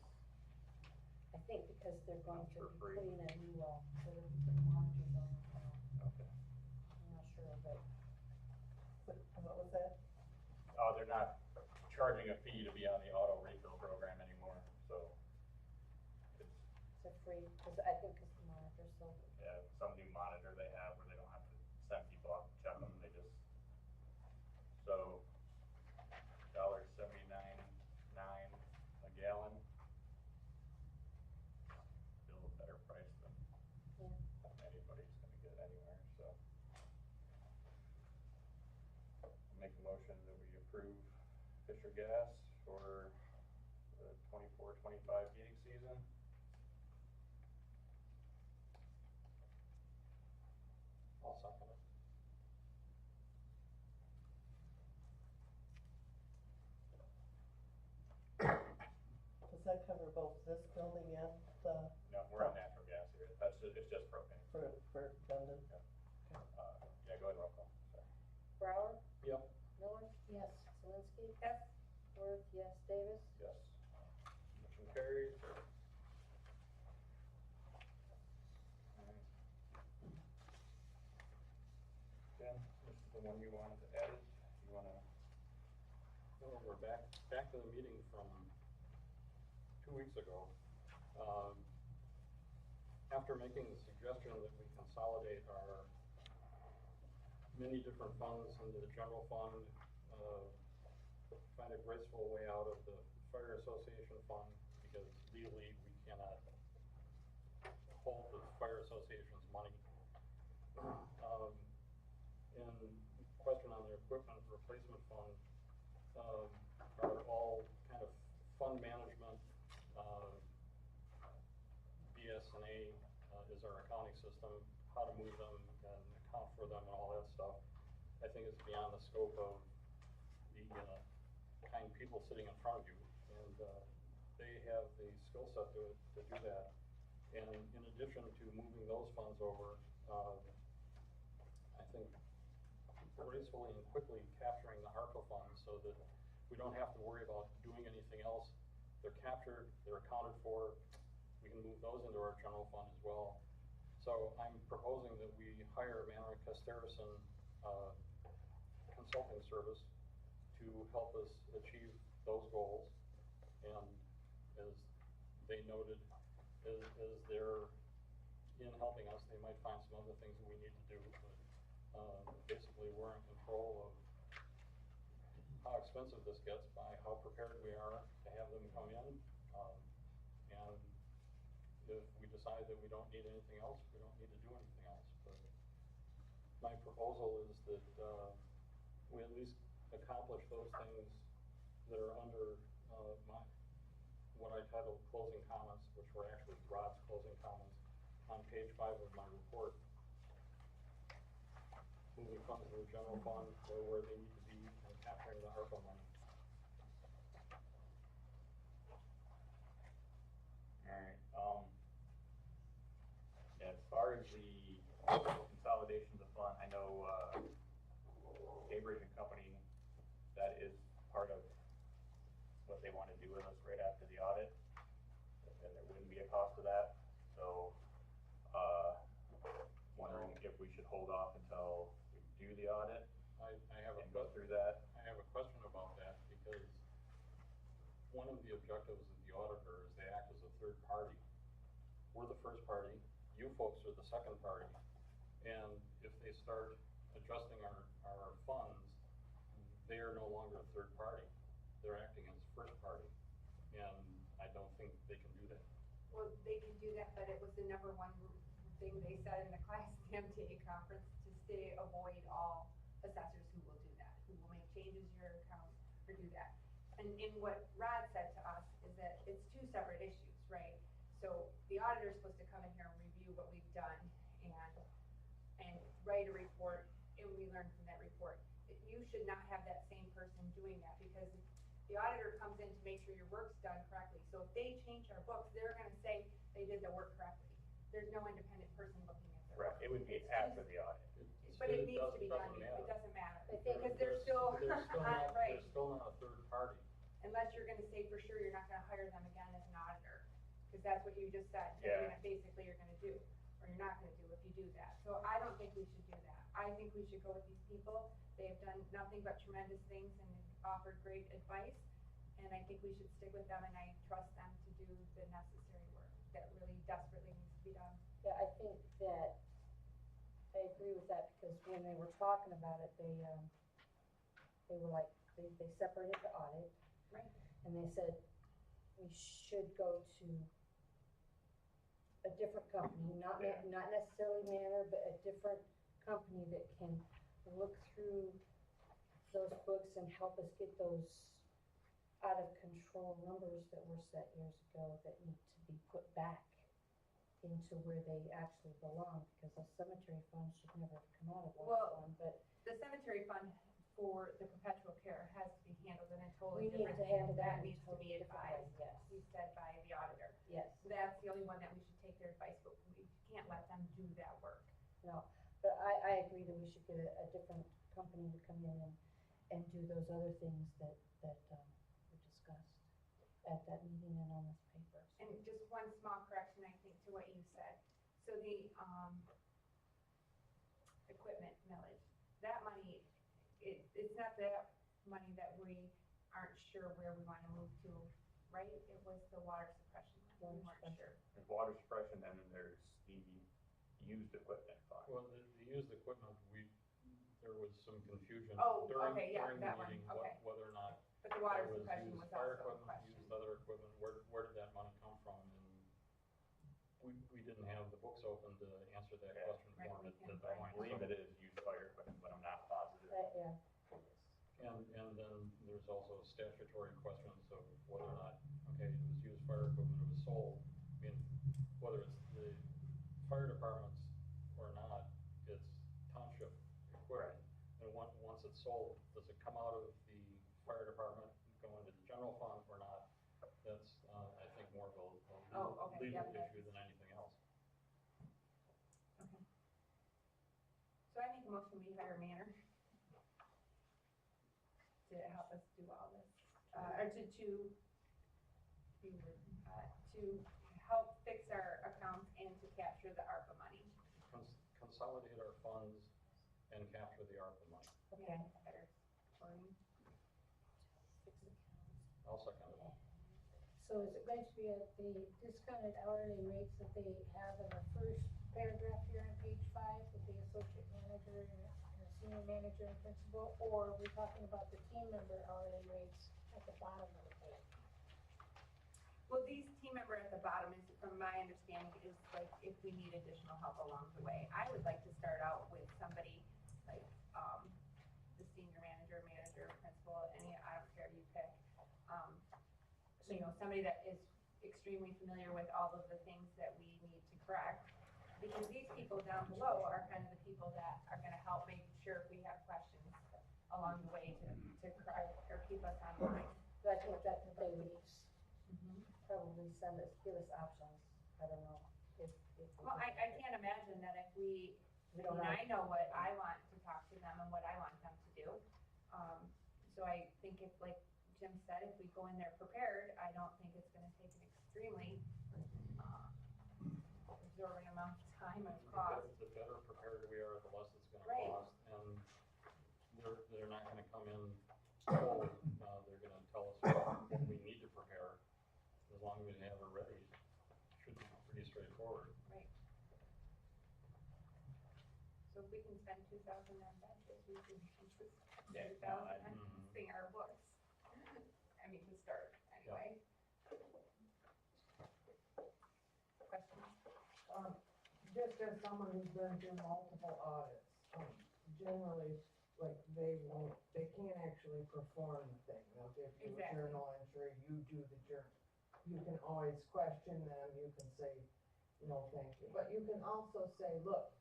I think because they're going to For be free. putting a new, sort of putting monitors on it now. okay. I'm not sure, but What was that? Oh, they're not charging a fee to be on the auto refill program anymore, so it's, it's a free, cause I think it's the monitor, so. yeah, some new monitor they have where they don't have to send people out to check them, they just, so $1.79 a gallon. motion that we approve Fisher Gas for the 24-25 heating season. I'll second it. Does that cover both this building and the, No, we're on natural gas here. That's just, it's just propane. for Brendan? Yeah, go ahead, roll call. Sorry. Brower, Yep. Miller, Yes. Zelinski, Yes, Worth, yes, Davis. Yes. Motion carries. Alright. Jen, this is the one you wanted to edit. You wanna? Well, we're back to the meeting from 2 weeks ago. After making the suggestion that we consolidate our many different funds into the general fund, find a graceful way out of the fire association fund, because legally we cannot hold the fire association's money. And question on the equipment replacement fund, are all kind of fund management, BS&A is our accounting system, how to move them and account for them and all that stuff. I think it's beyond the scope of the kind people sitting in front of you, and they have the skill set to do that. And in addition to moving those funds over, I think gracefully and quickly capturing the ARPA funds so that we don't have to worry about doing anything else. They're captured, they're accounted for, we can move those into our general fund as well. So I'm proposing that we hire Manor Casterison consulting service to help us achieve those goals. And as they noted, as they're in helping us, they might find some other things that we need to do. But basically, we're in control of how expensive this gets by how prepared we are to have them come in. And if we decide that we don't need anything else, we don't need to do anything else. But my proposal is that we at least accomplish those things that are under what I titled closing comments, which were actually Rod's closing comments on page 5 of my report. Moving funds to the general fund where they need to be and capturing the ARPA money. Alright, as far as the consolidations of fund, I know, Cambridge and Company, that is part of what they want to do with us right after the audit, and there wouldn't be a cost to that, so, wondering if we should hold off until we do the audit I have a and go through that. I have a question about that, because one of the objectives of the auditor is they act as a third party. We're the first party, you folks are the second party, and if they start adjusting our funds, they are no longer a third party. They're acting as first party, and I don't think they can do that. well, they can do that, but it was the number one thing they said in the class MTA conference, to avoid all assessors who will do that, who will make changes to your account or do that. And what Rod said to us is that it's two separate issues, right? So the auditor's supposed to come in here and review what we've done and write a report, and we learn from that report. You should not have that same person doing that, because the auditor comes in to make sure your work's done correctly. So if they change our books, they're gonna say they did the work correctly. There's no independent person looking at their work. Correct, it would be after the audit. But it needs to be done, doesn't it matter. doesn't matter, I think because they're still, right, They're still not a third party. unless you're gonna say for sure you're not gonna hire them again as an auditor. Cause that's what you just said, that Yeah. you're gonna, basically you're gonna do, or you're not gonna do if you do that. So I don't think we should do that. I think we should go with these people. They have done nothing but tremendous things and offered great advice. And I think we should stick with them, and I trust them to do the necessary work that really desperately needs to be done. Yeah, I think that, I agree with that, because when they were talking about it, they were like, they separated the audit. Right. And they said, we should go to a different company, not necessarily Manor, but a different company that can look through those books and help us get those out of control numbers that were set years ago that need to be put back into where they actually belong, because the cemetery funds should never have come out of that Well, fund, but The cemetery fund for the perpetual care has to be handled in a we totally need different to thing. handle That that in needs to totally be different way, advised, yes, he said by the auditor. yes. That's the only one that we should take their advice, but we can't let them do that work. No, but I agree that we should get a different company to come in and do those other things that were discussed at that meeting and on this paper. And just one small correction, I think, to what you said. So the, equipment millage, that money, it's not the money that we aren't sure where we wanna move to, right? It was the water suppression, one. We weren't sure. There's water suppression, and then there's the used equipment fund. Well, the used equipment, there was some confusion Oh, during okay, yeah, the that one, meeting, okay. whether or not But the water that was suppression used was fire also a equipment, question. used other equipment, where did that money come from? And we didn't have the books open to answer that Yeah. question Right, for we at can, that I point. believe it is used fire equipment, but I'm not positive. Yeah, And then there's also statutory questions of whether or not, okay, it was used fire equipment, it was sold. I mean, whether it's the fire departments or not, it's township equipment. And once it's sold, does it come out of the fire department, go into the general fund or not? That's, I think, more of a Oh, okay, legal yeah, issue than anything else. Okay. So I make a motion, we hire Manor to help us do all this, or to help fix our accounts and to capture the ARPA money. Consolidate our funds and capture the ARPA money. okay. Better wording. I'll second it. So is it going to be at the discounted hourly rates that they have in the first paragraph here on page 5 with the associate manager and senior manager and principal, or are we talking about the team member hourly rates at the bottom of the page? Well, these team member at the bottom is, from my understanding, is like if we need additional help along the way. I would like to start out with somebody like, the senior manager, principal, I don't care, you pick. So, somebody that is extremely familiar with all of the things that we need to correct. Because these people down below are kind of the people that are gonna help make sure if we have questions along the way to correct or keep us on line. But I think that they would probably give us options, I don't know if. Well, I can't imagine that if We don't know. I know what I want to talk to them and what I want them to do. So I think if, like Jim said, if we go in there prepared, I don't think it's gonna take an extremely, exorbitant amount of time and cost. The better prepared we are, the less it's gonna Right. cost, and they're not gonna come in cold, they're gonna tell us what we need to prepare. As long as we have it ready, it should be pretty straightforward. Right. So if we can spend 2,000 on benches, we can spend Yeah, 2,000 on mhm. fixing our books. I mean, to start, anyway. Questions? Just as someone who's been through multiple audits, generally, like, they can't actually perform the thing. They'll give you a Exactly. journal entry, you do the journal. You can always question them, you can say, no, thank you. But you can also say, look,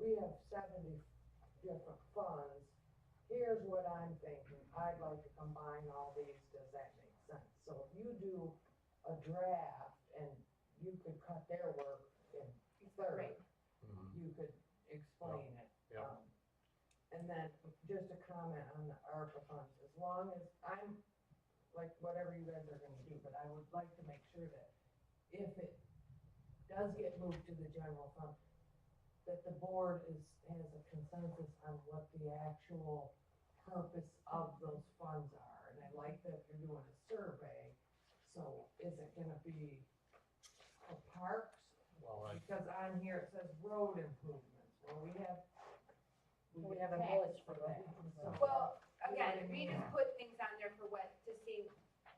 we have 70 different funds. Here's what I'm thinking. I'd like to combine all these. Does that make sense? So if you do a draft and you could cut their work in Right. thirds, you could explain it. Yeah. And then just a comment on the ARPA funds, as long as I'm, like, whatever you guys are gonna do, but I would like to make sure that if it does get moved to the general fund, that the board has a consensus on what the actual purpose of those funds are. And I like that you're doing a survey, so is it gonna be for parks? Well, Because on here it says road improvements, well, we have a millage for that. Well, again, we just put things on there for to see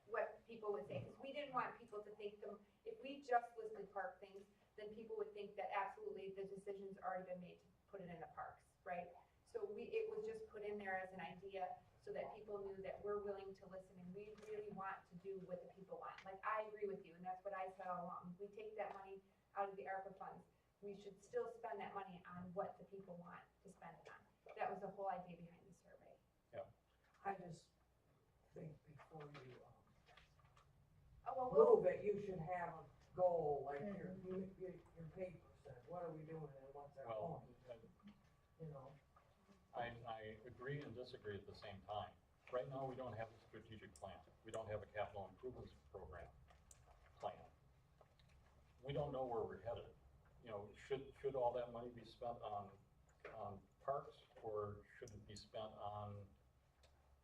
what people would say, because we didn't want people to think if we just listed park things, then people would think that absolutely the decision's already been made to put it in the parks, right? So it was just put in there as an idea, so that people knew that we're willing to listen and we really want to do what the people want. Like, I agree with you, and that's what I said all along. We take that money out of the ARPA funds. We should still spend that money on what the people want to spend it on. That was the whole idea behind the survey. I just think before you, Oh, well, move it, you should have a goal, like your paper said, what are we doing and what's our Well, point, you know? I agree and disagree at the same time. Right now, we don't have a strategic plan. We don't have a capital improvements program plan. We don't know where we're headed. You know, should all that money be spent on parks, or should it be spent on,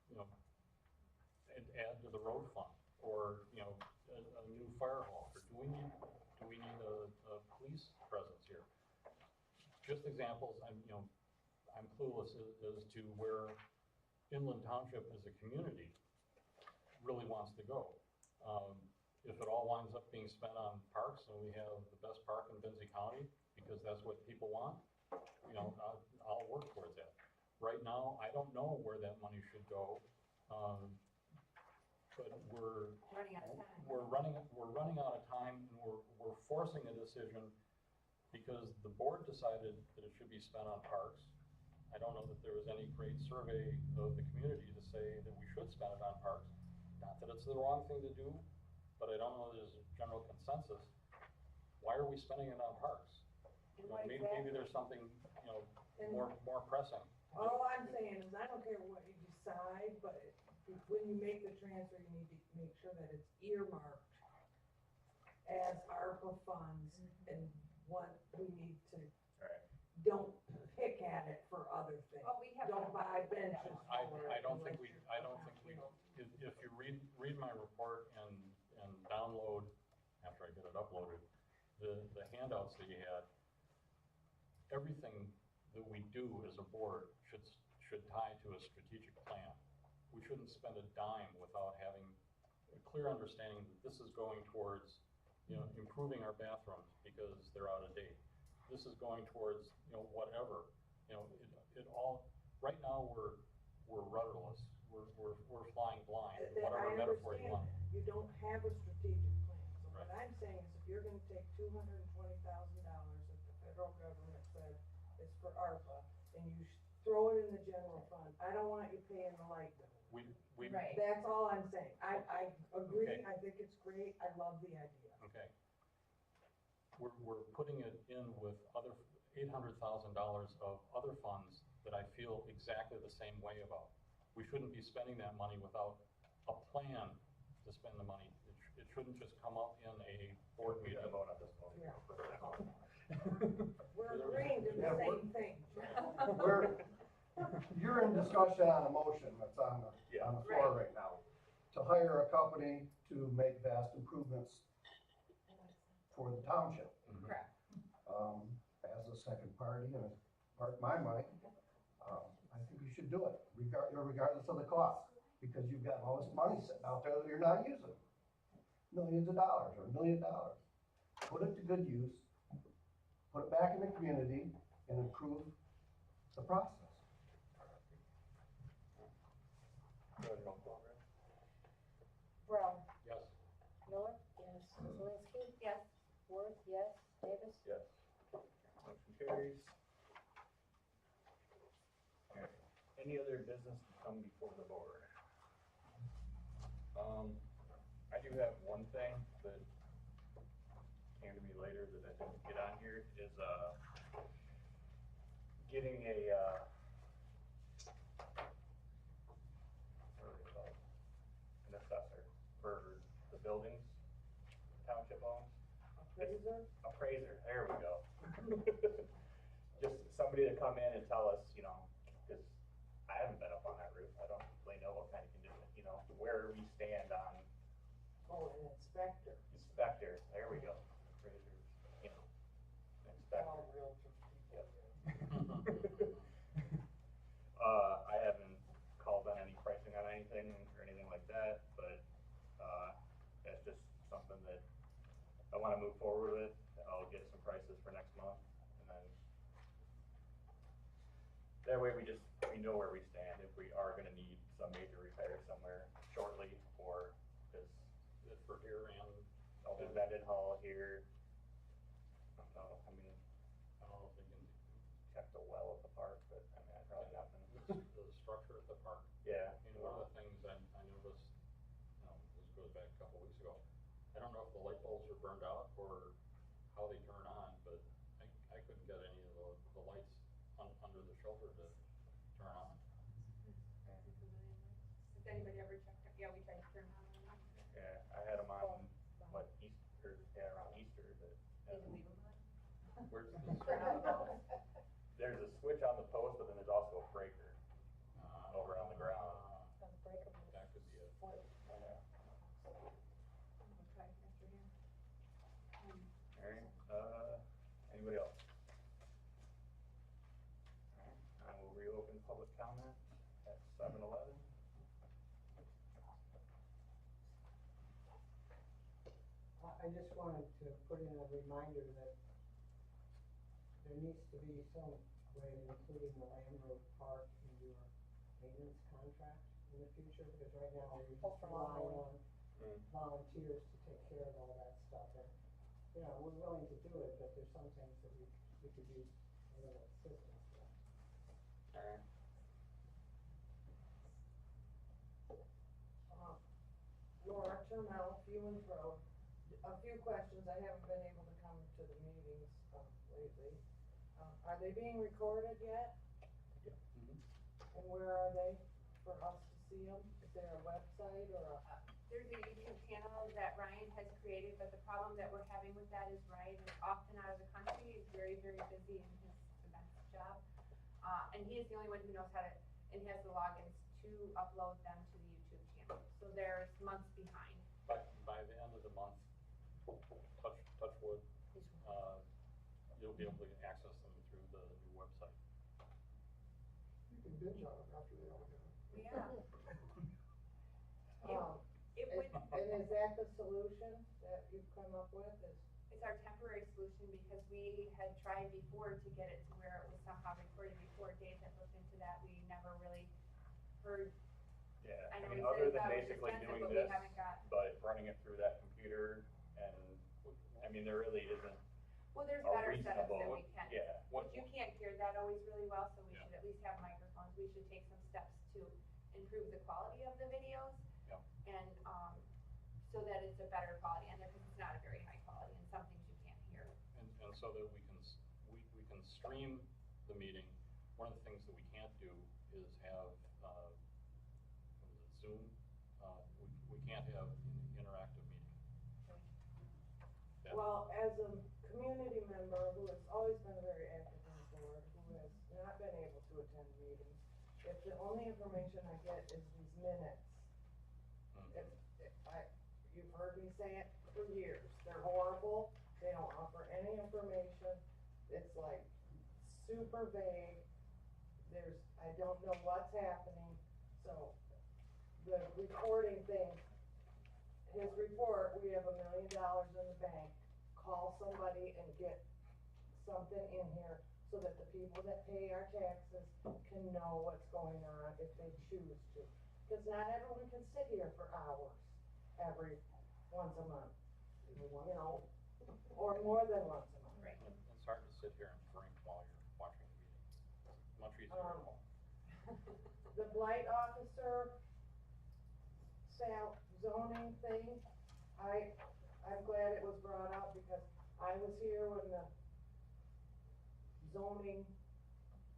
you know, add to the road fund, or, you know, a new fire hall, or do we need a police presence here? Just examples, I'm clueless as to where Inland Township as a community really wants to go. If it all winds up being spent on parks and we have the best park in Benzie County because that's what people want, you know, I'll work towards that. Right now, I don't know where that money should go, but we're running out of time. we're running out of time, and we're forcing a decision because the board decided that it should be spent on parks. I don't know that there was any great survey of the community to say that we should spend it on parks. Not that it's the wrong thing to do, but I don't know there's a general consensus. Why are we spending it on parks? You know, maybe there's something, you know, more pressing. All I'm saying is, I don't care what you decide, but when you make the transfer, you need to make sure that it's earmarked as ARPA funds and what we need to, don't pick at it for other things. Oh, we have. Don't buy benches I for it. don't think we, if you read my report and download, after I get it uploaded, the handouts that you had, everything that we do as a board should tie to a strategic plan. We shouldn't spend a dime without having a clear understanding that this is going towards, you know, improving our bathrooms because they're out of date. This is going towards, you know, whatever, you know, it all, right now we're rudderless. We're flying blind, whatever metaphor you want. You don't have a strategic plan. So Right. what I'm saying is, if you're gonna take $220,000 that the federal government said is for ARPA, and you throw it in the general fund, I don't want you paying the light bill. We, Right. That's all I'm saying. I agree, Okay. I think it's great, I love the idea. okay. We're putting it in with other $800,000 of other funds that I feel exactly the same way about. We shouldn't be spending that money without a plan to spend the money. It shouldn't just come up in a board meeting. Vote on this one. Yeah. We're agreeing to the Yeah, same thing. You're in discussion on a motion that's on the floor right now, to hire a company to make vast improvements for the township. Correct. As a second party and as part of my money, I think you should do it, regardless of the cost, because you've got all this money sitting out there that you're not using. Millions of dollars or $1 million. Put it to good use, put it back in the community and improve the process. Brown, Yes. Miller? Yes. Zelinski? Yes. Worth, yes. Davis? Yes. Motion carries. Okay. Any other business to come before the board? I do have one thing that came to me later that I didn't get on here, is, getting a, what do they call it? An assessor for the buildings township owns. Appraiser, there we go. Just somebody to come in and tell us, you know, because I haven't been up on that roof, I don't really know what kind of condition, you know, where we stand on Oh, an inspector. inspector, there we go. Appraiser, you know, inspector. All realtor people. Yep. I haven't called on any pricing on anything or anything like that, but, that's just something that I wanna move forward with. I'll get some prices for next month, and then that way we know where we stand, if we are gonna need somebody here. I don't know, I mean, I don't know if they can, check the well at the park, but I mean, probably nothing. the structure at the park. Yeah. I mean, one of the things I noticed, this goes back a couple weeks ago, I don't know if the light bulbs are burned out or how they turn on, but I couldn't get any of the lights under the shelter to turn on. Has anybody ever checked it? Yeah, we tried to turn on and off. Yeah, I had them on, what, Easter, yeah, around Easter, but. Did you leave them on? Where's the, Turn on the bulbs. there's a switch on the post, but then there's also a breaker over on the ground. Unbreakable. That could be it. We'll try after him. Alright, anybody else? Alright, I will reopen public comment at 7:11. I just wanted to put in a reminder that there needs to be some way of including the Land Road Park in your maintenance contract in the future, because right now we're just relying on volunteers to take care of all that stuff, and, you know, we're willing to do it, but there's some things that we could use a little assistance with. Alright. Laura Turmel, Fewens Road. A few questions, I haven't been able to come to the meetings, lately. Are they being recorded yet? And where are they for us to see them? Is there a website or a? There's a YouTube channel that Ryan has created, but the problem that we're having with that is Ryan is often out of the country, he's very, very busy in his events job. And he is the only one who knows how to, and has the logins to upload them to the YouTube channel. So there's months behind. By the end of the month, touch wood, you'll be able to access them through the new website. You can binge on them after they all get. Yeah. It would, And is that the solution that you've come up with, is? it's our temporary solution because we had tried before to get it to where it was somehow recorded before. Dave had looked into that. We never really heard. Yeah, I I know mean, he said other he than thought it was basically expensive, doing but we this, haven't got. but running it through that computer and, I mean, there really isn't Well, there's a better setups that reasonable, we can. yeah. But you can't hear that always really well, so we Yeah. should at least have microphones. We should take some steps to improve the quality of the videos. Yeah. And, so that it's a better quality, and because it's not a very high quality, and some things you can't hear. And so that we can stream the meeting. One of the things that we can't do is have, what is it, Zoom? We can't have an interactive meeting. Yeah. Well, as a community member who has always been very active in the board, who has not been able to attend meetings, if the only information I get is these minutes, if you've heard me say it for years, they're horrible, they don't offer any information, it's like super vague, I don't know what's happening, so the recording thing, his report, we have $1 million in the bank, call somebody and get something in here so that the people that pay our taxes can know what's going on if they choose to. Because not everyone can sit here for hours once a month, you know, or more than once a month. Right. It's hard to sit here and drink while you're watching the meeting. It's much easier at home. The blight officer zoning thing, I'm glad it was brought up because I was here when the zoning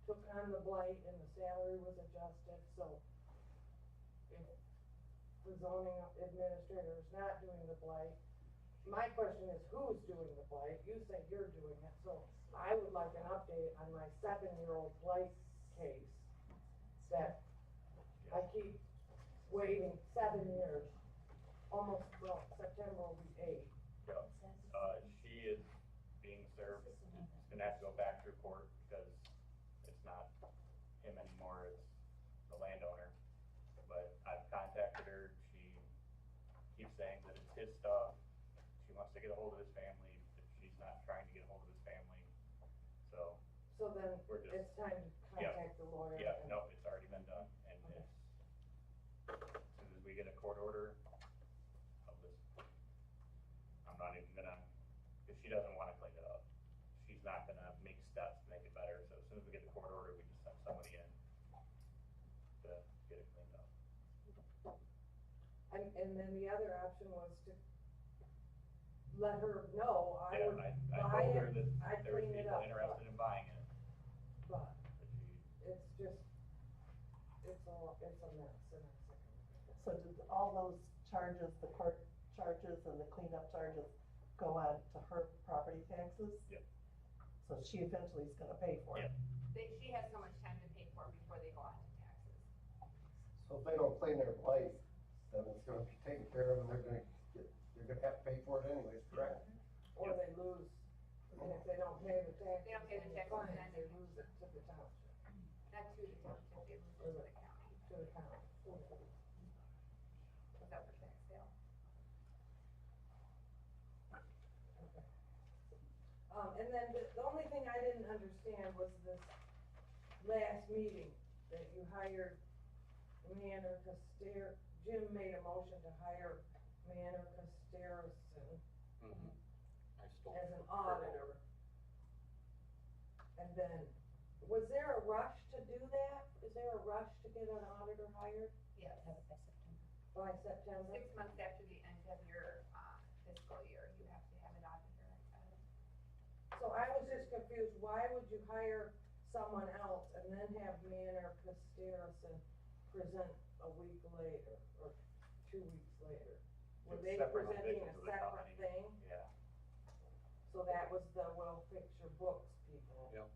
took on the blight and the salary was adjusted, so if the zoning administrator is not doing the blight, my question is who's doing the blight? You say you're doing it, so I would like an update on my 7-year-old blight case that I keep waiting 7 years, almost, well, September will be 8. Yeah. She is being served, she's gonna have to go back through court because it's not him anymore, it's the landowner. But I've contacted her, she keeps saying that it's his stuff, she wants to get a hold of his family, but she's not trying to get a hold of his family, so. So then We're just- it's time to Yeah. contact the lawyer. Yeah, and- no, it's already been done, and Okay. as soon as we get a court order of this, I'm not even gonna she doesn't wanna clean it up. She's not gonna make steps to make it better, so as soon as we get the court order, we just send somebody in to get it cleaned up. And then the other option was to let her know, I would I buy told her it, that I'd there was clean it people up, interested in buying it, but but she, it's just, it's a mess, and I'm sick of it. So did all those charges, the court charges and the cleanup charges go on to her property taxes? Yep. So she eventually is gonna pay for it? Yep. She has so much time to pay for it before they go on to taxes. So if they don't clean their place, then it's gonna be taken care of and they're gonna have to pay for it anyways, correct? Or they lose, and if they don't pay the taxes. They don't pay the and taxes, fines, then they they- lose it to the township, Not to the township, they lose it to the county, to the county. without the tax sale. And then the only thing I didn't understand was this last meeting, that you hired Manor Coster, Jim made a motion to hire Manor Costerison I still. as an auditor. And then, was there a rush to do that? Is there a rush to get an auditor hired Yes. Have it by September. by September? 6 months after the end of your, fiscal year, you have to have an auditor. So I was just confused, why would you hire someone else and then have Manor Costerison present a week later, or 2 weeks later? Were Two they separate presenting a divisions of the separate company. thing? Yeah, So that was the Will Fix Your Books people? Yep,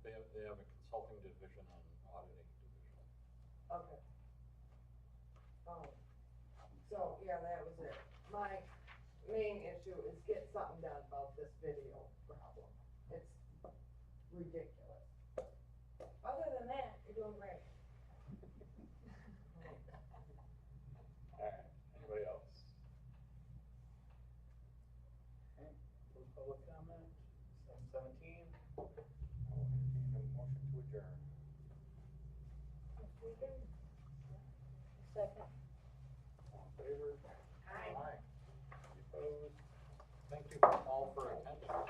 they have a consulting division and auditing division. Okay. So, yeah, that was it. My main issue is get something done about this video problem. It's ridiculous. Other than that, you're doing great. alright, anybody else? Okay, close public comment, 7:17, I'll entertain a motion to adjourn. Second. All in favor? Aye. Any opposed? Thank you all for attending.